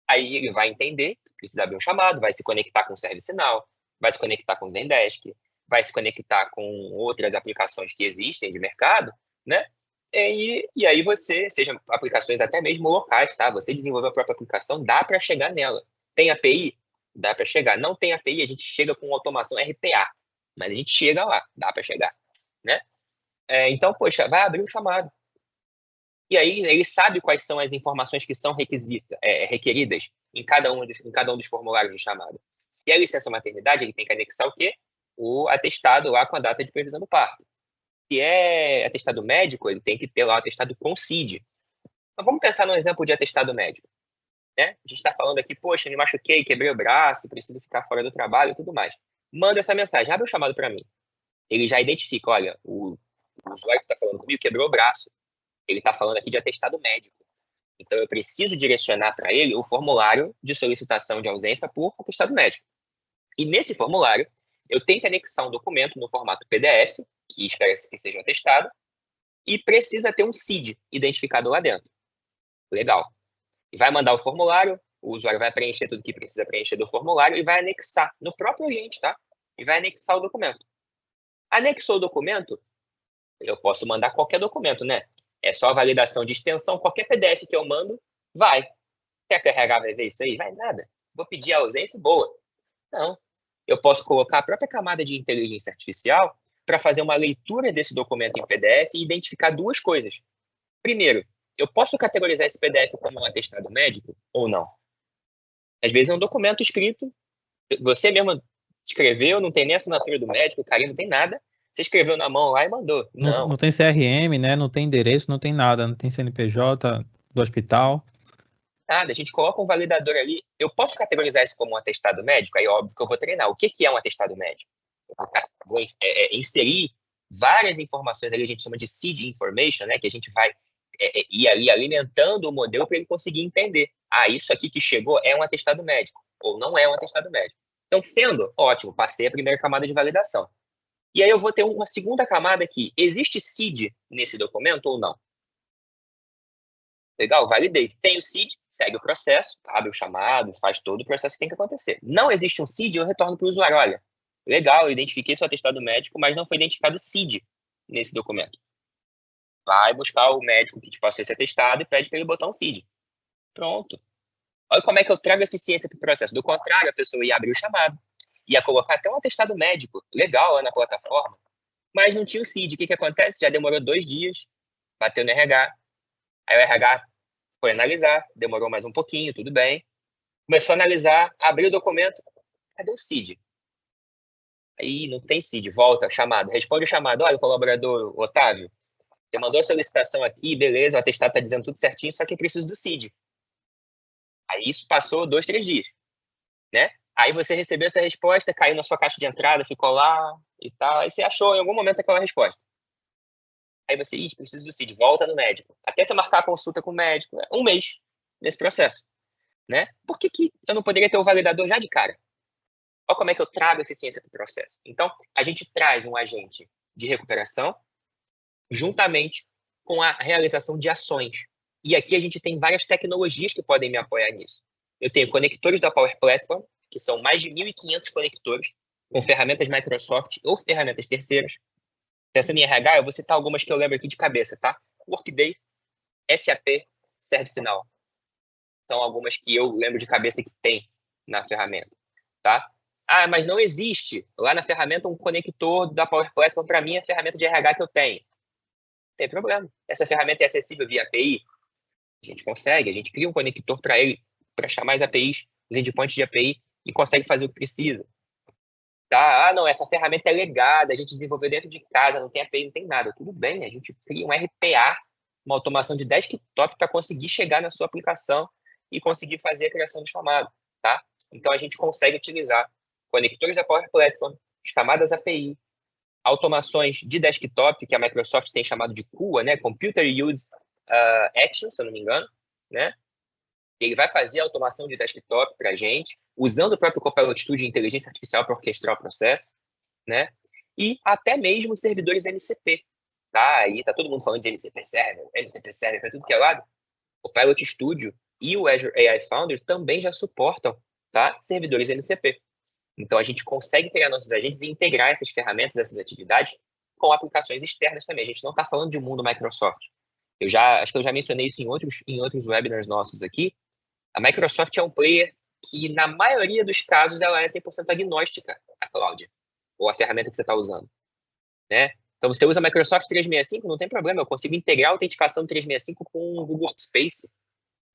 Aí ele vai entender que precisa abrir um chamado, vai se conectar com o ServiceNow, vai se conectar com o Zendesk, vai se conectar com outras aplicações que existem de mercado, né? E aí você, seja aplicações até mesmo locais, tá? Você desenvolveu a própria aplicação, dá para chegar nela. Tem API? Dá para chegar. Não tem API, a gente chega com automação RPA, mas a gente chega lá, dá para chegar, né? Então, poxa, vai abrir o chamado. E aí ele sabe quais são as informações que são requeridas em cada um dos formulários de chamado. Se é licença maternidade, ele tem que anexar o quê? O atestado lá com a data de previsão do parto. Se é atestado médico, ele tem que ter lá o atestado com CID. Então vamos pensar num exemplo de atestado médico, né? A gente está falando aqui, poxa, me machuquei, quebrei o braço, preciso ficar fora do trabalho e tudo mais. Manda essa mensagem, abre o chamado para mim. Ele já identifica, olha, o usuário que está falando comigo quebrou o braço. Ele está falando aqui de atestado médico. Então eu preciso direcionar para ele o formulário de solicitação de ausência por atestado médico. E nesse formulário, eu tenho que anexar um documento no formato PDF, que espera-se que seja atestado, e precisa ter um CID identificado lá dentro. Legal. E vai mandar o formulário, o usuário vai preencher tudo que precisa preencher do formulário e vai anexar no próprio agente, tá? E vai anexar o documento. Anexou o documento, eu posso mandar qualquer documento, né? É só a validação de extensão, qualquer PDF que eu mando, vai. Quer carregar, vai ver isso aí? Vai nada. Vou pedir a ausência, boa. Não. Eu posso colocar a própria camada de inteligência artificial para fazer uma leitura desse documento em PDF e identificar duas coisas. Primeiro, eu posso categorizar esse PDF como um atestado médico ou não? Às vezes é um documento escrito, você mesmo escreveu, não tem nem assinatura do médico, o carinho, não tem nada. Você escreveu na mão lá e mandou. Não tem CRM, né? Não tem endereço, não tem nada. Não tem CNPJ do hospital. Nada, a gente coloca um validador ali. Eu posso categorizar isso como um atestado médico? Aí, óbvio que eu vou treinar. O que é um atestado médico? Eu vou inserir várias informações ali, a gente chama de seed information, né? Que a gente vai ir ali alimentando o modelo para ele conseguir entender. Ah, isso aqui que chegou é um atestado médico, ou não é um atestado médico. Então, sendo ótimo, passei a primeira camada de validação. E aí eu vou ter uma segunda camada aqui. Existe CID nesse documento ou não? Legal, validei. Tem o CID, segue o processo, abre o chamado, faz todo o processo que tem que acontecer. Não existe um CID, eu retorno para o usuário. Olha, legal, eu identifiquei seu atestado médico, mas não foi identificado CID nesse documento. Vai buscar o médico que te passou esse atestado e pede para ele botar um CID. Pronto. Olha como é que eu trago eficiência para o processo. Do contrário, a pessoa ia abrir o chamado, ia colocar até um atestado médico legal lá na plataforma, mas não tinha o CID. O que acontece? Já demorou 2 dias, bateu no RH, aí o RH foi analisar, demorou mais um pouquinho, tudo bem. Começou a analisar, abriu o documento, cadê o CID? Aí não tem CID, volta, chamado, responde o chamado. Olha, colaborador Otávio, você mandou a solicitação aqui, beleza, o atestado está dizendo tudo certinho, só que preciso do CID. Aí isso passou 2, 3 dias, né? Aí você recebeu essa resposta, caiu na sua caixa de entrada, ficou lá e tal, aí você achou em algum momento aquela resposta. Aí você, preciso do CID, volta no médico. Até você marcar a consulta com o médico, 1 mês nesse processo, né? Por que eu não poderia ter o validador já de cara? Olha como é que eu trago eficiência para o processo. Então, a gente traz um agente de recuperação juntamente com a realização de ações. E aqui a gente tem várias tecnologias que podem me apoiar nisso. Eu tenho conectores da Power Platform, que são mais de 1.500 conectores, com ferramentas Microsoft ou ferramentas terceiras. Pensando em RH, eu vou citar algumas que eu lembro aqui de cabeça, tá? Workday, SAP, ServiceNow. São algumas que eu lembro de cabeça que tem na ferramenta, tá? Ah, mas não existe lá na ferramenta um conector da Power Platform para mim, a ferramenta de RH que eu tenho. Não tem problema. Essa ferramenta é acessível via API. A gente consegue, a gente cria um conector para ele, para chamar as APIs, os endpoints de API, e consegue fazer o que precisa. Tá? Ah, não, essa ferramenta é legada, a gente desenvolveu dentro de casa, não tem API, não tem nada. Tudo bem, a gente cria um RPA, uma automação de desktop para conseguir chegar na sua aplicação e conseguir fazer a criação do chamado, tá? Então, a gente consegue utilizar conectores da Power Platform, chamadas API, automações de desktop, que a Microsoft tem chamado de CUA, né? Computer Use Action, se eu não me engano, né? Ele vai fazer a automação de desktop para a gente, usando o próprio Copilot Studio de inteligência artificial para orquestrar o processo, né? E até mesmo servidores MCP, tá? Aí tá todo mundo falando de MCP Server para tudo que é lado. O Copilot Studio e o Azure AI Foundry também já suportam, tá? Servidores MCP. Então, a gente consegue pegar nossos agentes e integrar essas ferramentas, essas atividades, com aplicações externas também. A gente não está falando de mundo Microsoft. Acho que eu já mencionei isso em outros webinars nossos aqui. A Microsoft é um player que, na maioria dos casos, ela é 100% agnóstica à cloud, ou a ferramenta que você está usando, né? Então, você usa a Microsoft 365, não tem problema, eu consigo integrar a autenticação 365 com o Google Workspace.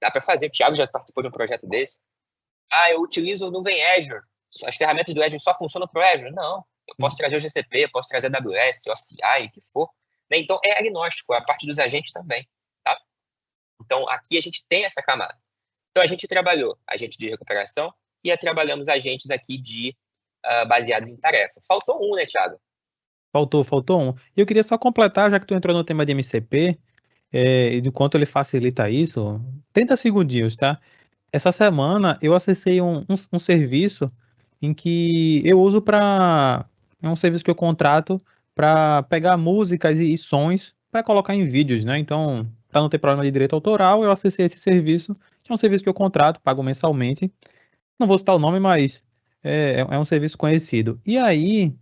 Dá para fazer, o Thiago já participou de um projeto desse. Eu utilizo o nuvem Azure, as ferramentas do Azure só funcionam para o Azure? Não, eu posso trazer o GCP, eu posso trazer a AWS, OCI, o que for, né? Então, é agnóstico, a parte dos agentes também, tá? Então, aqui a gente tem essa camada. Então, a gente trabalhou agente de recuperação e trabalhamos agentes aqui baseados em tarefa. Faltou um, né, Thiago? Faltou um. E eu queria só completar, já que tu entrou no tema de MCP, e do quanto ele facilita isso, 30 segundinhos, tá? Essa semana eu acessei um serviço em que eu uso para... É um serviço que eu contrato para pegar músicas e sons para colocar em vídeos, né? Então, para não ter problema de direito autoral, eu acessei esse serviço, que é um serviço que eu contrato, pago mensalmente. Não vou citar o nome, mas é um serviço conhecido. E aí,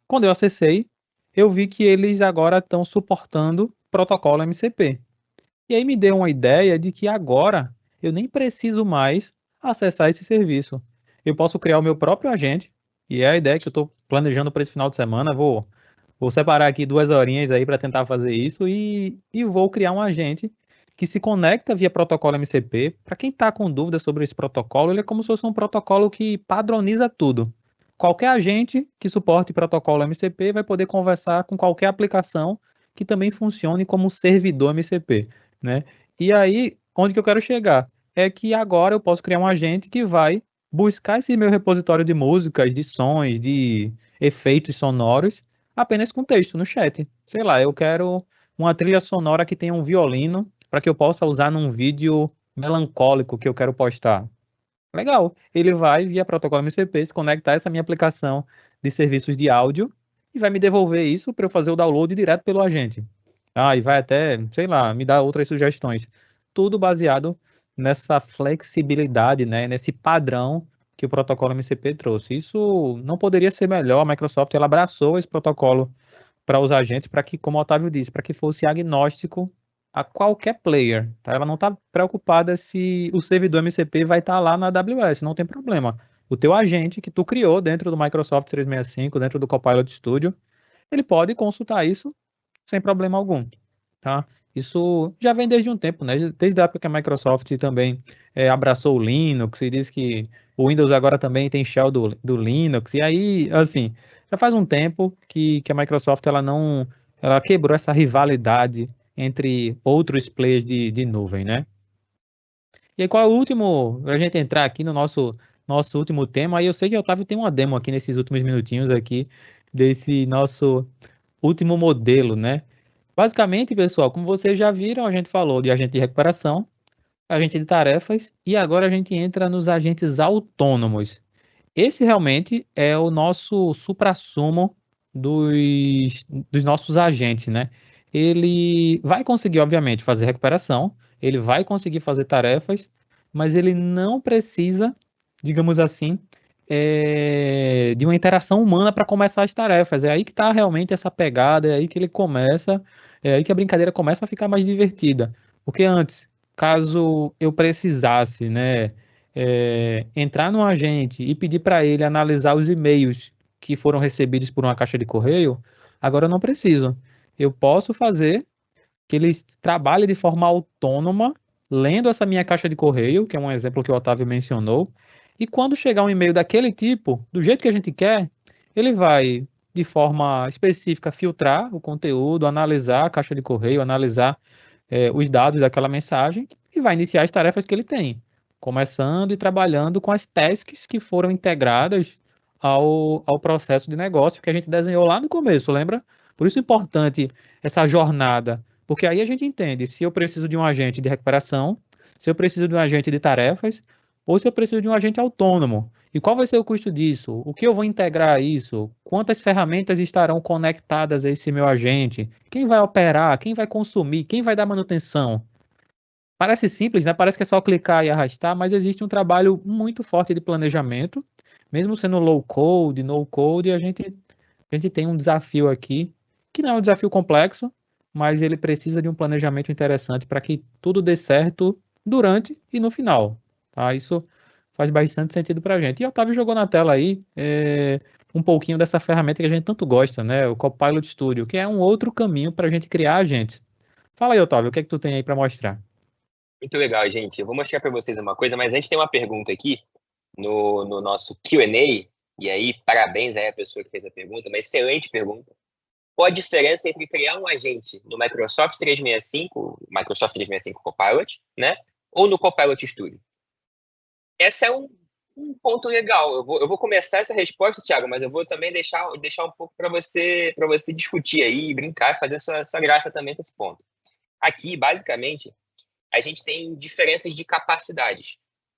quando eu acessei, eu vi que eles agora estão suportando protocolo MCP. E aí me deu uma ideia de que agora eu nem preciso mais acessar esse serviço. Eu posso criar o meu próprio agente, e é a ideia que eu estou planejando para esse final de semana. Vou separar aqui 2 horinhas aí para tentar fazer isso e vou criar um agente que se conecta via protocolo MCP. Para quem está com dúvida sobre esse protocolo, ele é como se fosse um protocolo que padroniza tudo. Qualquer agente que suporte protocolo MCP vai poder conversar com qualquer aplicação que também funcione como servidor MCP, né? E aí, onde que eu quero chegar? É que agora eu posso criar um agente que vai buscar esse meu repositório de músicas, de sons, de efeitos sonoros, apenas com texto no chat. Sei lá, eu quero uma trilha sonora que tenha um violino para que eu possa usar num vídeo melancólico que eu quero postar. Legal. Ele vai via protocolo MCP se conectar a essa minha aplicação de serviços de áudio e vai me devolver isso para eu fazer o download direto pelo agente. E vai até, sei lá, me dar outras sugestões. Tudo baseado nessa flexibilidade, né, nesse padrão que o protocolo MCP trouxe. Isso não poderia ser melhor. A Microsoft ela abraçou esse protocolo para os agentes, para que, como o Otávio disse, para que fosse agnóstico a qualquer player. Tá? Ela não está preocupada se o servidor MCP vai estar lá na AWS, não tem problema. O teu agente que tu criou dentro do Microsoft 365, dentro do Copilot Studio, ele pode consultar isso sem problema algum. Tá? Isso já vem desde um tempo, né? Desde a época que a Microsoft também abraçou o Linux e diz que o Windows agora também tem shell do Linux. E aí, assim, já faz um tempo que a Microsoft ela quebrou essa rivalidade entre outros players de nuvem, né? E aí, qual é o último, para a gente entrar aqui no nosso último tema? Aí eu sei que o Otávio tem uma demo aqui nesses últimos minutinhos aqui desse nosso último modelo, né? Basicamente, pessoal, como vocês já viram, a gente falou de agente de recuperação, agente de tarefas e agora a gente entra nos agentes autônomos. Esse realmente é o nosso suprassumo dos nossos agentes, né? Ele vai conseguir, obviamente, fazer recuperação, ele vai conseguir fazer tarefas, mas ele não precisa, digamos assim, de uma interação humana para começar as tarefas. É aí que está realmente essa pegada, é aí que ele começa, é aí que a brincadeira começa a ficar mais divertida. Porque antes, caso eu precisasse, né, entrar no agente e pedir para ele analisar os e-mails que foram recebidos por uma caixa de correio, agora eu não preciso. Eu posso fazer que ele trabalhe de forma autônoma, lendo essa minha caixa de correio, que é um exemplo que o Otávio mencionou, e quando chegar um e-mail daquele tipo, do jeito que a gente quer, ele vai, de forma específica, filtrar o conteúdo, analisar a caixa de correio, analisar os dados daquela mensagem e vai iniciar as tarefas que ele tem, começando e trabalhando com as tasks que foram integradas ao processo de negócio que a gente desenhou lá no começo, lembra? Por isso é importante essa jornada, porque aí a gente entende se eu preciso de um agente de recuperação, se eu preciso de um agente de tarefas, ou se eu preciso de um agente autônomo. E qual vai ser o custo disso? O que eu vou integrar a isso? Quantas ferramentas estarão conectadas a esse meu agente? Quem vai operar? Quem vai consumir? Quem vai dar manutenção? Parece simples, né? Parece que é só clicar e arrastar, mas existe um trabalho muito forte de planejamento, mesmo sendo low code, no code, a gente tem um desafio aqui, que não é um desafio complexo, mas ele precisa de um planejamento interessante para que tudo dê certo durante e no final. Tá? Isso faz bastante sentido para a gente. E o Otávio jogou na tela aí um pouquinho dessa ferramenta que a gente tanto gosta, né? O Copilot Studio, que é um outro caminho para a gente criar agentes. Fala aí, Otávio, o que é que tu tem aí para mostrar? Muito legal, gente. Eu vou mostrar para vocês uma coisa, mas antes tem uma pergunta aqui no nosso Q&A, e aí parabéns aí à pessoa que fez a pergunta, uma excelente pergunta. Qual a diferença entre criar um agente no Microsoft 365, Microsoft 365 Copilot, né? Ou no Copilot Studio? Esse é um ponto legal. Eu vou começar essa resposta, Thiago, mas eu vou também deixar um pouco para você discutir aí, brincar, fazer sua graça também com esse ponto. Aqui, basicamente, a gente tem diferenças de capacidades,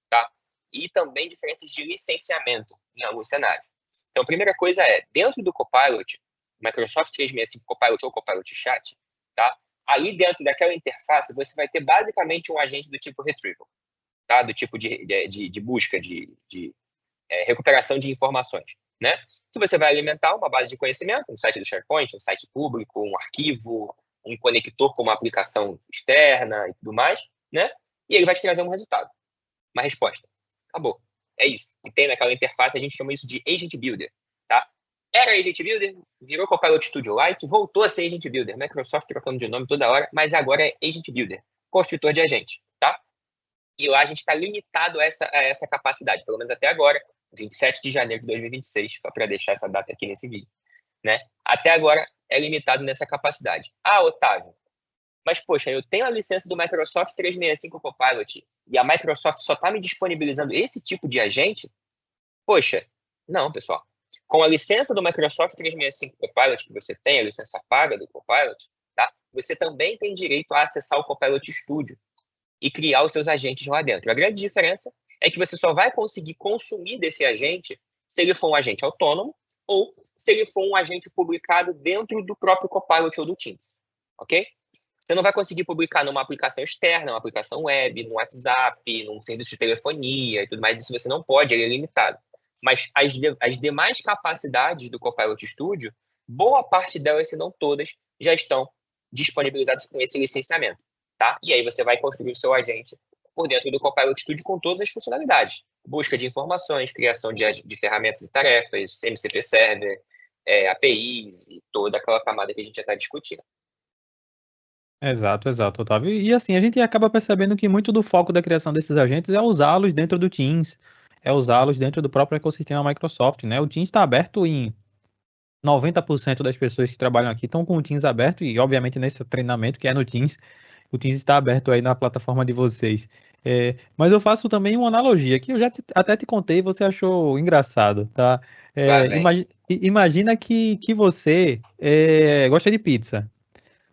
tá? E também diferenças de licenciamento em alguns cenários. Então, a primeira coisa é, dentro do Copilot, Microsoft 365 Copilot ou Copilot Chat, tá? Ali dentro daquela interface, você vai ter basicamente um agente do tipo Retrieval, tá? Do tipo de busca, de recuperação de informações, né? Que você vai alimentar uma base de conhecimento, um site do SharePoint, um site público, um arquivo, um conector com uma aplicação externa e tudo mais, né? E ele vai te trazer um resultado, uma resposta. Acabou. É isso. E tem naquela interface, a gente chama isso de Agent Builder, tá? Era Agent Builder, virou Copilot Studio Lite, voltou a ser Agent Builder. Microsoft trocando de nome toda hora, mas agora é Agent Builder, construtor de agente, tá? E lá a gente está limitado a essa capacidade, pelo menos até agora, 27 de janeiro de 2026, só para deixar essa data aqui nesse vídeo, né? Até agora é limitado nessa capacidade. Ah, Otávio, mas poxa, eu tenho a licença do Microsoft 365 Copilot e a Microsoft só está me disponibilizando esse tipo de agente? Poxa, não, pessoal. Com a licença do Microsoft 365 Copilot que você tem, a licença paga do Copilot, tá? Você também tem direito a acessar o Copilot Studio e criar os seus agentes lá dentro. A grande diferença é que você só vai conseguir consumir desse agente se ele for um agente autônomo ou se ele for um agente publicado dentro do próprio Copilot ou do Teams, ok? Você não vai conseguir publicar numa aplicação externa, uma aplicação web, no WhatsApp, num serviço de telefonia e tudo mais. Isso você não pode, ele é limitado. Mas as demais capacidades do Copilot Studio, boa parte delas, se não todas, já estão disponibilizadas com esse licenciamento, tá? E aí você vai construir o seu agente por dentro do Copilot Studio com todas as funcionalidades. Busca de informações, criação de ferramentas e tarefas, MCP Server, APIs e toda aquela camada que a gente já está discutindo. Exato, exato, Otávio. E assim, a gente acaba percebendo que muito do foco da criação desses agentes é usá-los dentro do Teams, é usá-los dentro do próprio ecossistema Microsoft, né? O Teams está aberto em 90% das pessoas que trabalham aqui estão com o Teams aberto e, obviamente, nesse treinamento que é no Teams, o Teams está aberto aí na plataforma de vocês. Mas eu faço também uma analogia que eu já até te contei e você achou engraçado, tá? Lá vem. Imagina que você gosta de pizza.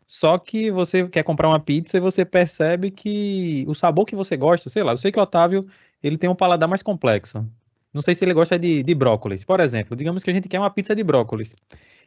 Só que você quer comprar uma pizza e você percebe que o sabor que você gosta, sei lá, eu sei que o Otávio, ele tem um paladar mais complexo. Não sei se ele gosta de brócolis. Por exemplo, digamos que a gente quer uma pizza de brócolis.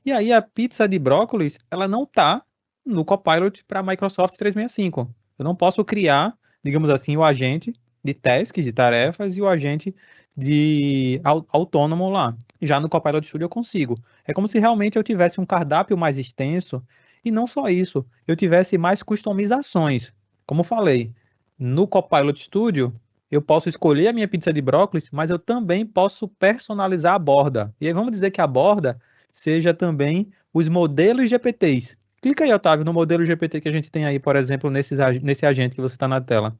E aí a pizza de brócolis, ela não tá no Copilot para Microsoft 365. Eu não posso criar, digamos assim, o agente de tasks, de tarefas e o agente de autônomo lá. Já no Copilot Studio eu consigo. É como se realmente eu tivesse um cardápio mais extenso e não só isso, eu tivesse mais customizações. Como eu falei, no Copilot Studio, eu posso escolher a minha pizza de brócolis, mas eu também posso personalizar a borda. E aí vamos dizer que a borda seja também os modelos GPTs. Clica aí, Otávio, no modelo GPT que a gente tem aí, por exemplo, nesse agente que você está na tela.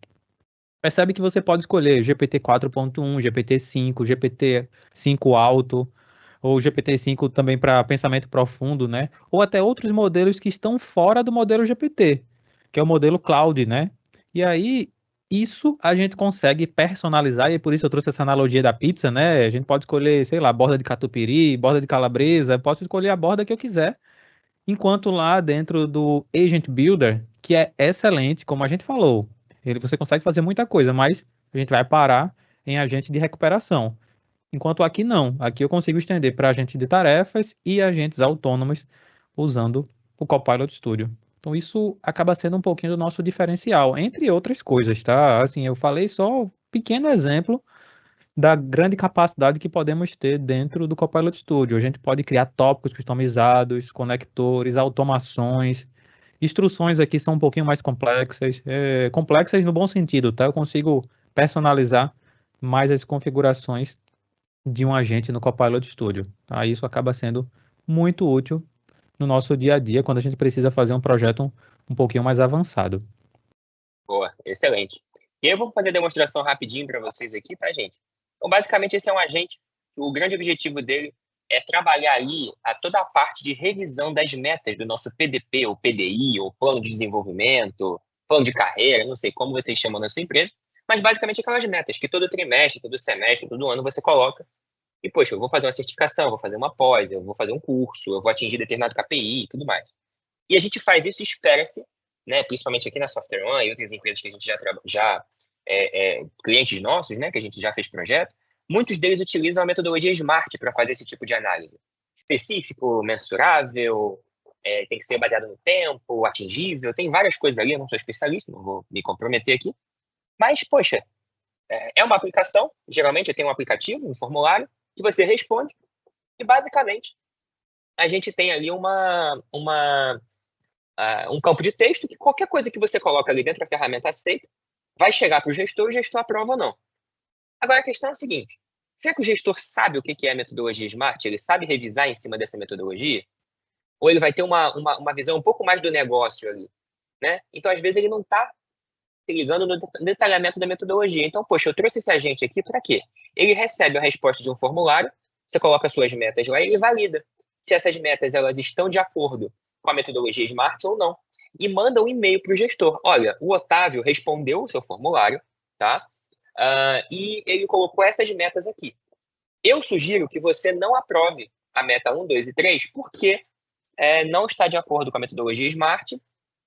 Percebe que você pode escolher GPT 4.1, GPT 5, GPT 5 Alto, ou GPT-5 também para pensamento profundo, né? Ou até outros modelos que estão fora do modelo GPT, que é o modelo Cloud, né? E aí, isso a gente consegue personalizar, e é por isso eu trouxe essa analogia da pizza, né? A gente pode escolher, sei lá, borda de catupiry, borda de calabresa, posso escolher a borda que eu quiser, enquanto lá dentro do Agent Builder, que é excelente, como a gente falou, você consegue fazer muita coisa, mas a gente vai parar em agente de recuperação. Enquanto aqui não. Aqui eu consigo estender para agentes de tarefas e agentes autônomos usando o Copilot Studio. Então isso acaba sendo um pouquinho do nosso diferencial, entre outras coisas, tá? Assim, eu falei só um pequeno exemplo da grande capacidade que podemos ter dentro do Copilot Studio. A gente pode criar tópicos customizados, conectores, automações. Instruções aqui são um pouquinho mais complexas, complexas no bom sentido, tá? Eu consigo personalizar mais as configurações de um agente no Copilot Studio, tá? Isso acaba sendo muito útil no nosso dia a dia, quando a gente precisa fazer um projeto um pouquinho mais avançado. Boa, excelente. E aí eu vou fazer a demonstração rapidinho para vocês aqui, tá, gente? Então, basicamente, esse é um agente. O grande objetivo dele é trabalhar ali toda a parte de revisão das metas do nosso PDP, ou PDI, ou Plano de Desenvolvimento, Plano de Carreira, não sei como vocês chamam na sua empresa, mas basicamente aquelas metas que todo trimestre, todo semestre, todo ano você coloca. E, poxa, eu vou fazer uma certificação, eu vou fazer uma pós, eu vou fazer um curso, eu vou atingir determinado KPI e tudo mais. E a gente faz isso, espera-se, né, principalmente aqui na Software One e outras empresas que a gente clientes nossos, né, que a gente já fez projeto, muitos deles utilizam a metodologia SMART para fazer esse tipo de análise. Específico, mensurável, tem que ser baseado no tempo, atingível, tem várias coisas ali, eu não sou especialista, não vou me comprometer aqui, mas, poxa, é uma aplicação, geralmente tem um aplicativo, um formulário, que você responde, e basicamente a gente tem ali um campo de texto que qualquer coisa que você coloca ali dentro da ferramenta aceita, vai chegar para o gestor aprova ou não. Agora, a questão é a seguinte, será que o gestor sabe o que é a metodologia SMART? Ele sabe revisar em cima dessa metodologia? Ou ele vai ter uma visão um pouco mais do negócio ali, né? Então, às vezes, ele não está se ligando no detalhamento da metodologia. Então, poxa, eu trouxe esse agente aqui para quê? Ele recebe a resposta de um formulário, você coloca suas metas lá e ele valida se essas metas elas estão de acordo com a metodologia SMART ou não. E manda um e-mail para o gestor. Olha, o Otávio respondeu o seu formulário, tá? E ele colocou essas metas aqui. Eu sugiro que você não aprove a meta 1, 2 e 3, porque não está de acordo com a metodologia SMART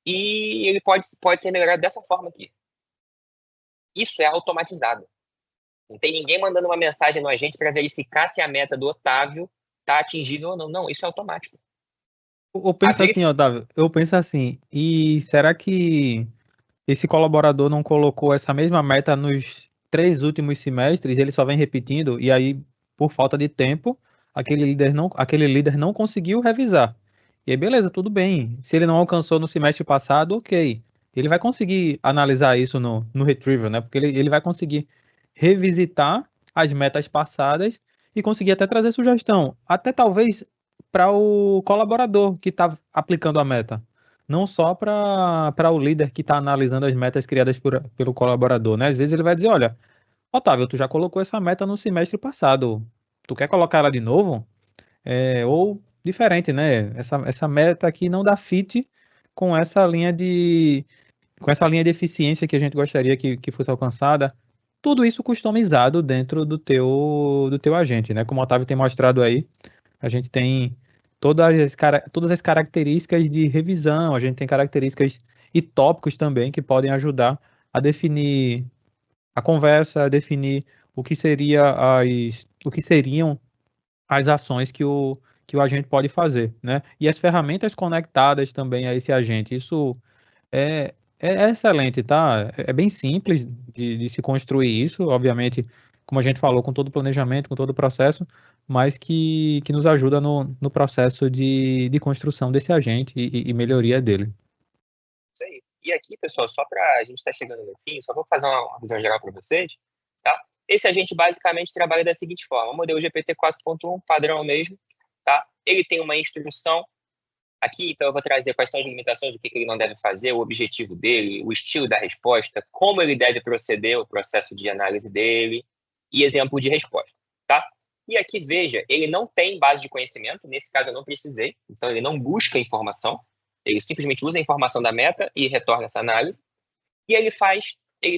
e ele pode ser melhorado dessa forma aqui. Isso é automatizado. Não tem ninguém mandando uma mensagem no agente para verificar se a meta do Otávio está atingível ou não. Não, isso é automático. Eu penso assim, Otávio, e será que esse colaborador não colocou essa mesma meta nos 3 últimos semestres, ele só vem repetindo, e aí, por falta de tempo, aquele líder não conseguiu revisar. E aí, beleza, tudo bem. Se ele não alcançou no semestre passado, ok. Ele vai conseguir analisar isso no Retrieval, né? Porque ele vai conseguir revisitar as metas passadas e conseguir até trazer sugestão. Até talvez para o colaborador que está aplicando a meta. Não só para o líder que está analisando as metas criadas pelo colaborador, né? Às vezes ele vai dizer, olha, Otávio, tu já colocou essa meta no semestre passado, tu quer colocar ela de novo? Ou diferente, né? Essa meta aqui não dá fit com essa linha de eficiência que a gente gostaria que fosse alcançada. Tudo isso customizado dentro do teu agente, né? Como o Otávio tem mostrado aí, a gente tem todas as características de revisão, a gente tem características e tópicos também que podem ajudar a definir a conversa, a definir o que seriam as ações que o agente pode fazer, né? E as ferramentas conectadas também a esse agente. Isso é excelente, tá? É bem simples de se construir isso, obviamente, como a gente falou, com todo o planejamento, com todo o processo, mas que nos ajuda no processo de construção desse agente e melhoria dele. Isso aí. E aqui, pessoal, só para a gente estar chegando no fim, só vou fazer uma visão geral para vocês, tá? Esse agente basicamente trabalha da seguinte forma: o modelo GPT 4.1, padrão mesmo, tá? Ele tem uma instrução aqui, então eu vou trazer quais são as limitações, o que ele não deve fazer, o objetivo dele, o estilo da resposta, como ele deve proceder, o processo de análise dele e exemplo de resposta, tá? E aqui, veja, ele não tem base de conhecimento, nesse caso eu não precisei, então ele não busca informação, ele simplesmente usa a informação da meta e retorna essa análise, e ele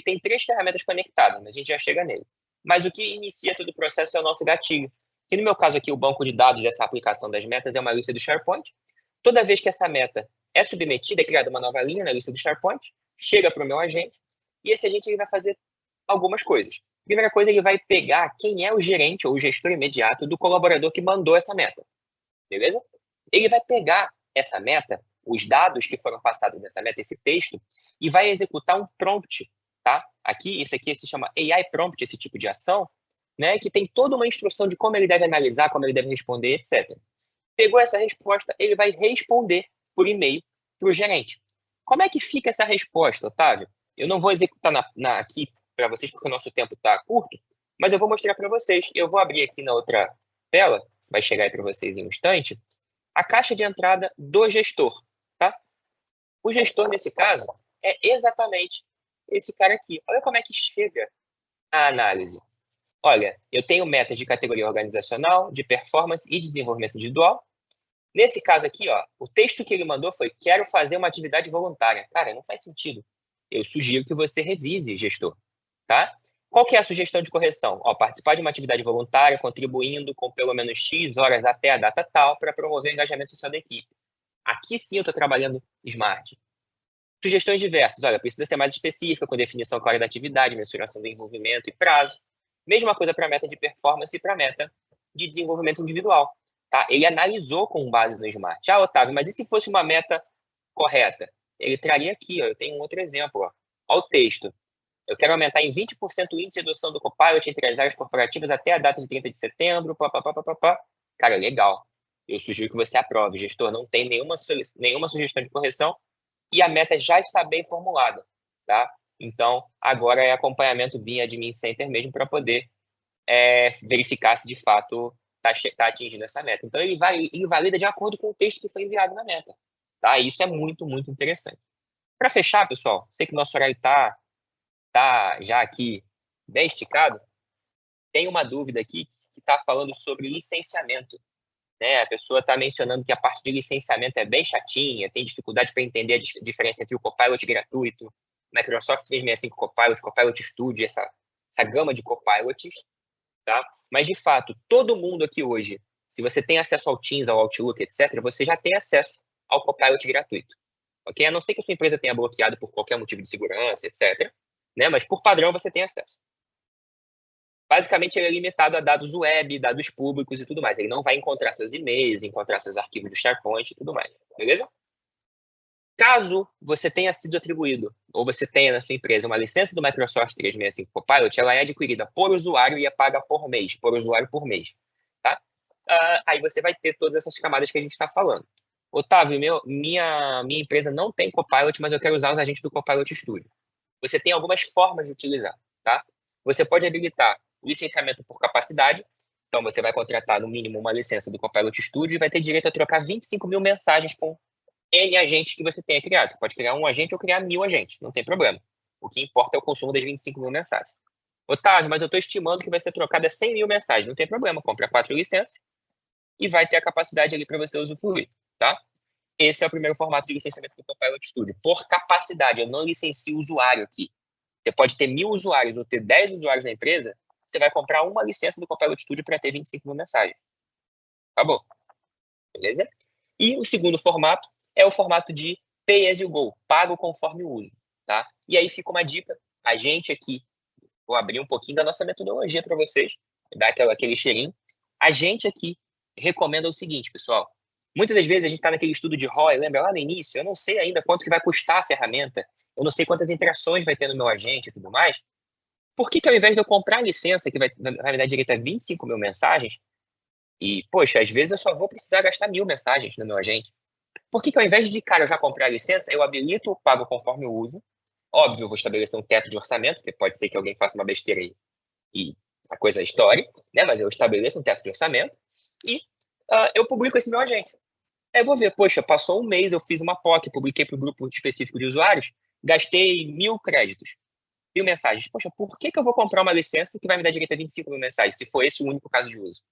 tem 3 ferramentas conectadas, mas a gente já chega nele. Mas o que inicia todo o processo é o nosso gatilho, que no meu caso aqui, o banco de dados dessa aplicação das metas é uma lista do SharePoint. Toda vez que essa meta é submetida, é criada uma nova linha na lista do SharePoint, chega para o meu agente, e esse agente ele vai fazer algumas coisas. Primeira coisa, ele vai pegar quem é o gerente ou o gestor imediato do colaborador que mandou essa meta, beleza? Ele vai pegar essa meta, os dados que foram passados nessa meta, esse texto, e vai executar um prompt, tá? Isso aqui se chama AI prompt, esse tipo de ação, né, que tem toda uma instrução de como ele deve analisar, como ele deve responder, etc. Pegou essa resposta, ele vai responder por e-mail para o gerente. Como é que fica essa resposta, Otávio? Eu não vou executar aqui para vocês, porque o nosso tempo está curto, mas eu vou mostrar para vocês. Eu vou abrir aqui na outra tela, vai chegar aí para vocês em um instante, a caixa de entrada do gestor. Tá? O gestor, nesse caso, é exatamente esse cara aqui. Olha como é que chega a análise. Olha, eu tenho metas de categoria organizacional, de performance e de desenvolvimento individual. Nesse caso aqui, ó, o texto que ele mandou foi: quero fazer uma atividade voluntária. Cara, não faz sentido. Eu sugiro que você revise, gestor. Tá? Qual que é a sugestão de correção? Ó, participar de uma atividade voluntária, contribuindo com pelo menos X horas até a data tal para promover o engajamento social da equipe. Aqui sim eu estou trabalhando smart. Sugestões diversas. Olha, precisa ser mais específica, com definição clara da atividade, mensuração do envolvimento e prazo. Mesma coisa para a meta de performance e para a meta de desenvolvimento individual. Tá? Ele analisou com base no Smart. Ah, Otávio, mas e se fosse uma meta correta? Ele traria aqui, ó, eu tenho um outro exemplo. Ó. Olha o texto. Eu quero aumentar em 20% o índice de adoção do Copilot entre as áreas corporativas até a data de 30 de setembro. Cara, legal. Eu sugiro que você aprove, gestor. Não tem nenhuma sugestão de correção e a meta já está bem formulada. Tá? Então, agora é acompanhamento via Admin Center mesmo para poder verificar se de fato está atingindo essa meta. Então, ele valida de acordo com o texto que foi enviado na meta. Tá? Isso é muito, muito interessante. Para fechar, pessoal, sei que o nosso horário está já aqui bem esticado. Tem uma dúvida aqui que está falando sobre licenciamento. Né? A pessoa está mencionando que a parte de licenciamento é bem chatinha, tem dificuldade para entender a diferença entre o Copilot gratuito, Microsoft 365 Copilot, Copilot Studio, essa gama de Copilots. Tá? Mas, de fato, todo mundo aqui hoje, se você tem acesso ao Teams, ao Outlook, etc., você já tem acesso ao Copilot gratuito. Okay? A não ser que a sua empresa tenha bloqueado por qualquer motivo de segurança, etc., né? Mas, por padrão, você tem acesso. Basicamente, ele é limitado a dados web, dados públicos e tudo mais. Ele não vai encontrar seus e-mails, encontrar seus arquivos do SharePoint e tudo mais. Beleza? Caso você tenha sido atribuído, ou você tenha na sua empresa uma licença do Microsoft 365 Copilot, ela é adquirida por usuário e é paga por mês, por usuário por mês. Tá? Aí você vai ter todas essas camadas que a gente está falando. Otávio, minha empresa não tem Copilot, mas eu quero usar os agentes do Copilot Studio. Você tem algumas formas de utilizar. Tá? Você pode habilitar licenciamento por capacidade. Então, você vai contratar, no mínimo, uma licença do Copilot Studio e vai ter direito a trocar 25 mil mensagens com N agentes que você tenha criado. Você pode criar um agente ou criar 1000 agentes, não tem problema. O que importa é o consumo das 25 mil mensagens. Otávio, mas eu estou estimando que vai ser trocada 100 mil mensagens. Não tem problema, compra 4 licenças e vai ter a capacidade ali para você usufruir. Tá? Esse é o primeiro formato de licenciamento do Copilot Studio. Por capacidade, eu não licencio o usuário aqui. Você pode ter 1000 usuários ou ter 10 usuários na empresa, você vai comprar uma licença do Copilot Studio para ter 25 mil mensagens. Acabou. Beleza? E o segundo formato é o formato de Pay as you go, pago conforme o uso. Tá? E aí fica uma dica, a gente aqui, vou abrir um pouquinho da nossa metodologia para vocês, dar aquele cheirinho. A gente aqui recomenda o seguinte, pessoal. Muitas das vezes a gente está naquele estudo de ROI, lembra lá no início? Eu não sei ainda quanto que vai custar a ferramenta, eu não sei quantas interações vai ter no meu agente e tudo mais. Por que ao invés de eu comprar a licença, que vai me dar direito a 25 mil mensagens, e, poxa, às vezes eu só vou precisar gastar 1000 mensagens no meu agente, por que ao invés de, cara, eu já comprar a licença, eu habilito o pago conforme o uso? Óbvio, eu vou estabelecer um teto de orçamento, porque pode ser que alguém faça uma besteira aí e a coisa estoure, né? Mas eu estabeleço um teto de orçamento e eu publico esse meu agente. Aí eu vou ver, poxa, passou um mês, eu fiz uma POC, publiquei para um grupo específico de usuários, gastei 1000 créditos, 1000 mensagens. Poxa, por que eu vou comprar uma licença que vai me dar direito a 25 mil mensagens, se for esse o único caso de uso?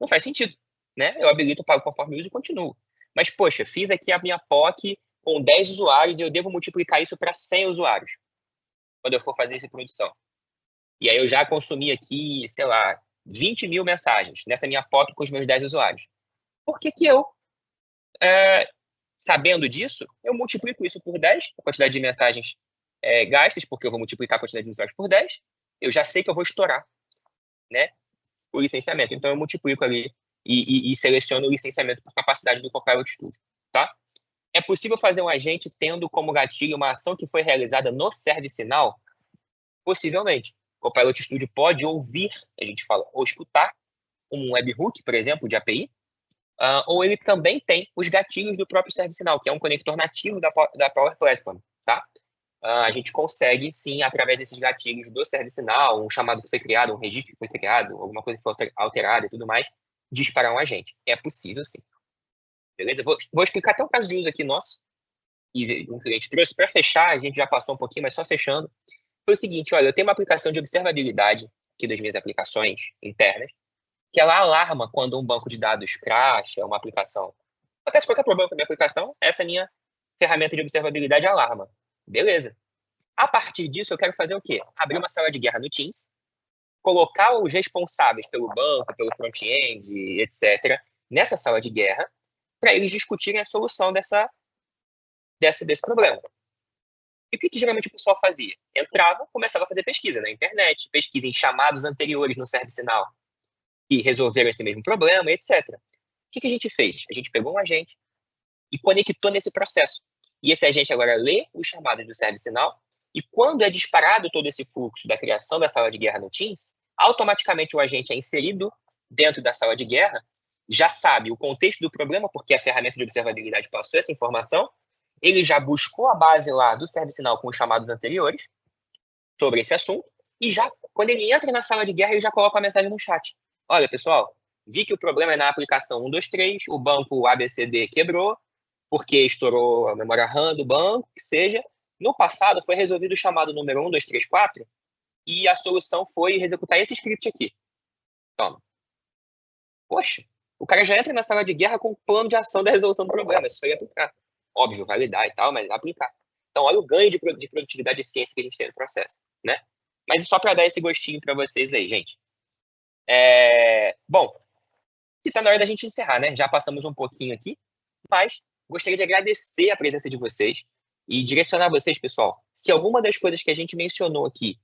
Não faz sentido, né? Eu habilito o pago conforme uso e continuo. Mas, poxa, fiz aqui a minha POC com 10 usuários e eu devo multiplicar isso para 100 usuários quando eu for fazer essa produção. E aí eu já consumi aqui, sei lá, 20 mil mensagens nessa minha POC com os meus 10 usuários. Por que eu, sabendo disso, eu multiplico isso por 10, a quantidade de mensagens gastas, porque eu vou multiplicar a quantidade de usuários por 10, eu já sei que eu vou estourar, né, o licenciamento. Então eu multiplico ali e seleciono o licenciamento por capacidade do Copilot Studio, tá? É possível fazer um agente tendo como gatilho uma ação que foi realizada no ServiceNow? Possivelmente. Copilot Studio pode ouvir, a gente fala, ou escutar um webhook, por exemplo, de API, ou ele também tem os gatilhos do próprio ServiceNow, que é um conector nativo da Power Platform, tá? A gente consegue, sim, através desses gatilhos do ServiceNow, um chamado que foi criado, um registro que foi criado, alguma coisa que foi alterada e tudo mais, disparar um agente. É possível, sim. Beleza? Vou explicar até um caso de uso aqui nosso, e um cliente trouxe para fechar, a gente já passou um pouquinho, mas só fechando. Foi o seguinte, olha, eu tenho uma aplicação de observabilidade aqui das minhas aplicações internas, que ela alarma quando um banco de dados crasha, uma aplicação. Acontece qualquer problema com a minha aplicação, essa é a minha ferramenta de observabilidade alarma. Beleza. A partir disso, eu quero fazer o quê? Abrir uma sala de guerra no Teams, colocar os responsáveis pelo banco, pelo front-end, etc., nessa sala de guerra, para eles discutirem a solução desse problema. E o que geralmente o pessoal fazia? Entrava, começava a fazer pesquisa na internet, pesquisa em chamados anteriores no ServiceNow, que resolveram esse mesmo problema, etc. O que a gente fez? A gente pegou um agente e conectou nesse processo. E esse agente agora lê os chamados do ServiceNow, e quando é disparado todo esse fluxo da criação da sala de guerra no Teams, automaticamente o agente é inserido dentro da sala de guerra, já sabe o contexto do problema, porque a ferramenta de observabilidade passou essa informação, ele já buscou a base lá do ServiceNow com os chamados anteriores sobre esse assunto, e já, quando ele entra na sala de guerra, ele já coloca a mensagem no chat. Olha, pessoal, vi que o problema é na aplicação 123, o banco ABCD quebrou, porque estourou a memória RAM do banco, que seja. No passado, foi resolvido o chamado número 1234, e a solução foi executar esse script aqui. Toma. Poxa, o cara já entra na sala de guerra com o plano de ação da resolução do problema. Isso aí é aplicar. Óbvio, validar e tal, mas aplicar. Então, olha o ganho de produtividade e eficiência que a gente tem no processo, né? Mas só para dar esse gostinho para vocês aí, gente. Bom, está na hora da gente encerrar, né? Já passamos um pouquinho aqui, mas gostaria de agradecer a presença de vocês e direcionar vocês, pessoal. Se alguma das coisas que a gente mencionou aqui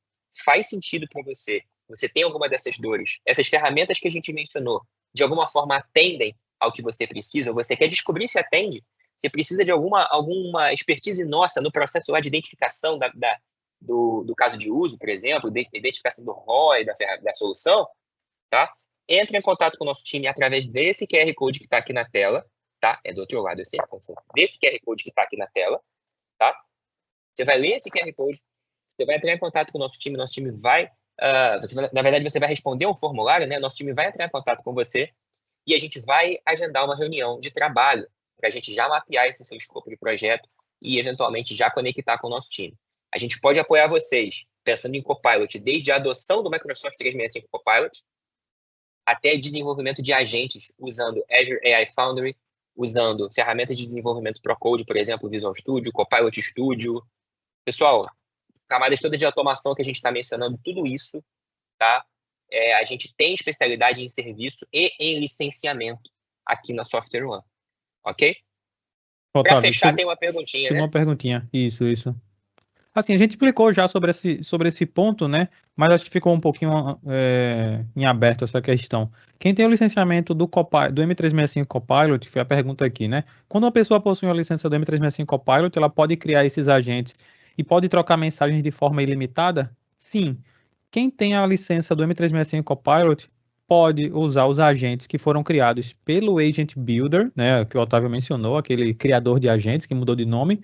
faz sentido para você, você tem alguma dessas dores, essas ferramentas que a gente mencionou, de alguma forma atendem ao que você precisa, ou você quer descobrir se atende, você precisa de alguma expertise nossa no processo lá de identificação do caso de uso, por exemplo, identificação do ROI, da solução, tá? Entre em contato com o nosso time através desse QR Code que está aqui na tela, tá? É do outro lado, eu sempre confundo. Desse QR Code que está aqui na tela, tá? Você vai ler esse QR Code, você vai entrar em contato com o nosso time vai... na verdade, você vai responder um formulário, né? Nosso time vai entrar em contato com você e a gente vai agendar uma reunião de trabalho para a gente já mapear esse seu escopo de projeto e, eventualmente, já conectar com o nosso time. A gente pode apoiar vocês pensando em Copilot desde a adoção do Microsoft 365 Copilot até desenvolvimento de agentes usando Azure AI Foundry, usando ferramentas de desenvolvimento ProCode, por exemplo, Visual Studio, Copilot Studio. Pessoal, camadas todas de automação que a gente está mencionando, tudo isso, tá? A gente tem especialidade em serviço e em licenciamento aqui na Software One, ok? Para fechar, tem uma perguntinha, né? Uma perguntinha, isso. Assim, a gente explicou já sobre esse ponto, né? Mas acho que ficou um pouquinho em aberto essa questão. Quem tem o licenciamento do M365 Copilot, foi a pergunta aqui, né? Quando uma pessoa possui uma licença do M365 Copilot, ela pode criar esses agentes e pode trocar mensagens de forma ilimitada? Sim. Quem tem a licença do M365 Copilot pode usar os agentes que foram criados pelo Agent Builder, né? Que o Otávio mencionou, aquele criador de agentes que mudou de nome.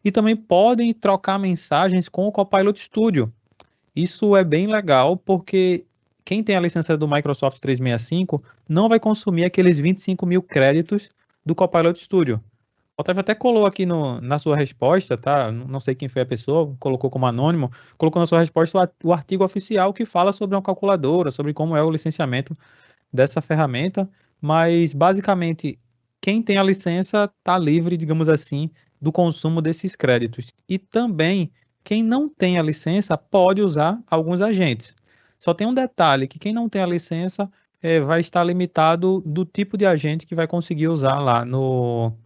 E também podem trocar mensagens com o Copilot Studio. Isso é bem legal, porque quem tem a licença do Microsoft 365 não vai consumir aqueles 25 mil créditos do Copilot Studio. O Otávio até colocou aqui na sua resposta, tá? Não sei quem foi a pessoa, colocou como anônimo, colocou na sua resposta o artigo oficial que fala sobre uma calculadora, sobre como é o licenciamento dessa ferramenta, mas basicamente quem tem a licença está livre, digamos assim, do consumo desses créditos. E também quem não tem a licença pode usar alguns agentes. Só tem um detalhe, que quem não tem a licença vai estar limitado do tipo de agente que vai conseguir usar lá no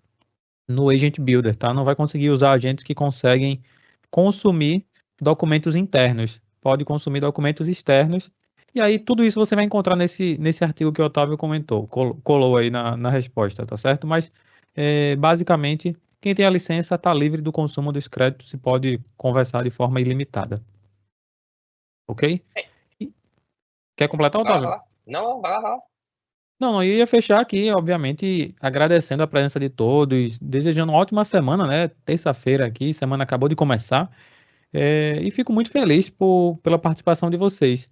Agent Builder, tá? Não vai conseguir usar agentes que conseguem consumir documentos internos. Pode consumir documentos externos. E aí, tudo isso você vai encontrar nesse artigo que o Otávio comentou, colou aí na resposta, tá certo? Mas, basicamente, quem tem a licença está livre do consumo dos créditos e pode conversar de forma ilimitada. ok? Quer completar, Vai lá, Otávio? vai lá. Não, vai lá, vai lá. Não, eu ia fechar aqui, obviamente, agradecendo a presença de todos, desejando uma ótima semana, né? Terça-feira aqui, semana acabou de começar, e fico muito feliz pela participação de vocês.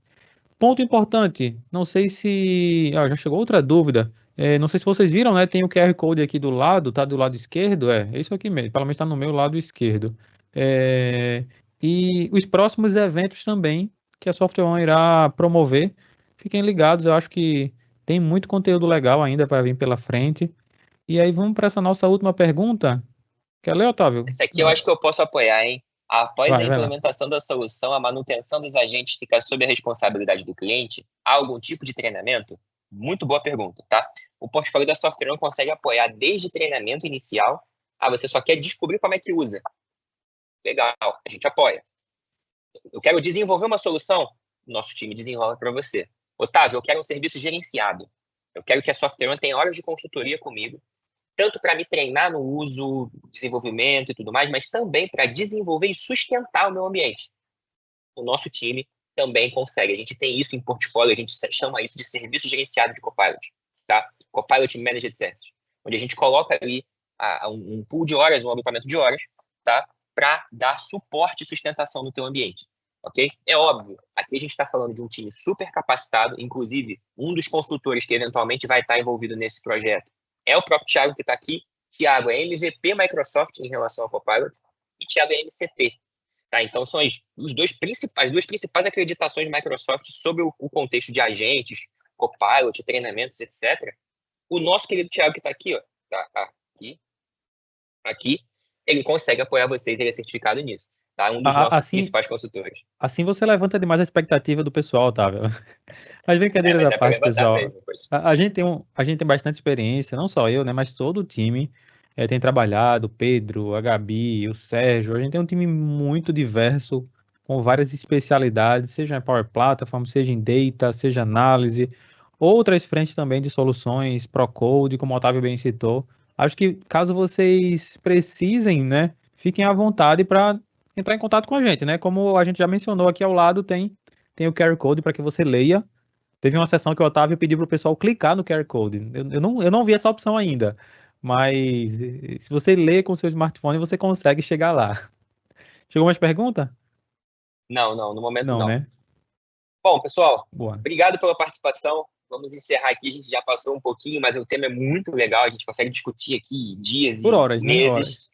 Ponto importante, não sei se. Já chegou outra dúvida. Não sei se vocês viram, né? Tem o QR Code aqui do lado, tá do lado esquerdo, é isso aqui mesmo, pelo menos está no meu lado esquerdo. É, e os próximos eventos também que a Software One irá promover, fiquem ligados, eu acho que tem muito conteúdo legal ainda para vir pela frente. E aí vamos para essa nossa última pergunta. Quer ler, Otávio? Esse aqui eu acho que eu posso apoiar, hein? Após a Vai lá. implementação da solução, a manutenção dos agentes fica sob a responsabilidade do cliente? Há algum tipo de treinamento? Muito boa pergunta, tá? O portfólio da Software One consegue apoiar desde treinamento inicial. Você só quer descobrir como é que usa. Legal, a gente apoia. Eu quero desenvolver uma solução, nosso time desenvolve para você. Otávio, eu quero um serviço gerenciado. Eu quero que a Software One tenha horas de consultoria comigo, tanto para me treinar no uso, desenvolvimento e tudo mais, mas também para desenvolver e sustentar o meu ambiente. O nosso time também consegue. A gente tem isso em portfólio, a gente chama isso de serviço gerenciado de Copilot, tá? Copilot Managed Services, onde a gente coloca ali um pool de horas, um agrupamento de horas, tá? Para dar suporte e sustentação no teu ambiente, ok? É óbvio, aqui a gente está falando de um time super capacitado, inclusive um dos consultores que eventualmente vai estar envolvido nesse projeto é o próprio Thiago que está aqui. Thiago é MVP Microsoft em relação ao Copilot e Thiago é MCP. Tá? Então, são as duas principais acreditações de Microsoft sobre o contexto de agentes, Copilot, treinamentos, etc. O nosso querido Thiago que está aqui, ó, tá aqui, ele consegue apoiar vocês, ele é certificado nisso. Tá? Um dos nossos Assim, principais consultores. assim você levanta demais a expectativa do pessoal, Otávio. Mas brincadeiras Mas à é para parte, levantar pessoal. mesmo. Pois. A gente tem bastante experiência, não só eu, né, mas todo o time tem trabalhado, o Pedro, a Gabi, o Sérgio. A gente tem um time muito diverso, com várias especialidades, seja em Power Platform, seja em Data, seja análise, outras frentes também de soluções, Procode, como o Otávio bem citou. Acho que caso vocês precisem, né, fiquem à vontade para entrar em contato com a gente, né? Como a gente já mencionou aqui ao lado, tem o QR Code para que você leia. Teve uma sessão que o Otávio pediu para o pessoal clicar no QR Code. Eu não vi essa opção ainda, mas se você ler com o seu smartphone, você consegue chegar lá. Chegou mais pergunta? Não, no momento Não, não. né? Bom, pessoal, Boa. obrigado pela participação. Vamos encerrar aqui. A gente já passou um pouquinho, mas o tema é muito legal. A gente consegue discutir aqui dias Por e horas, né? Horas. meses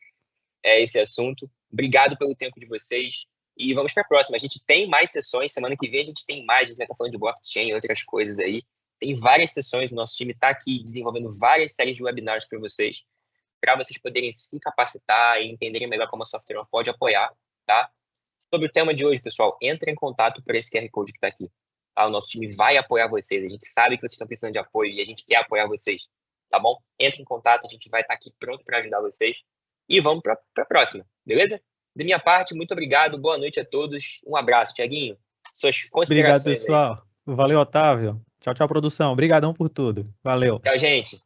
esse assunto. Obrigado pelo tempo de vocês. E vamos para a próxima. A gente tem mais sessões. Semana que vem a gente tem mais. A gente vai estar falando de blockchain e outras coisas aí. Tem várias sessões. O nosso time está aqui desenvolvendo várias séries de webinars para vocês poderem se capacitar e entenderem melhor como a Software pode apoiar, tá? Sobre o tema de hoje, pessoal, entre em contato por esse QR Code que está aqui. Tá? O nosso time vai apoiar vocês. A gente sabe que vocês estão precisando de apoio e a gente quer apoiar vocês, tá bom? Entre em contato, a gente vai estar aqui pronto para ajudar vocês. E vamos para a próxima, beleza? Da minha parte, muito obrigado. Boa noite a todos. Um abraço, Thiaguinho. Suas Obrigado, considerações aí. pessoal. Valeu, Otávio. Tchau, tchau, produção. Obrigadão por tudo. Valeu. Tchau, gente.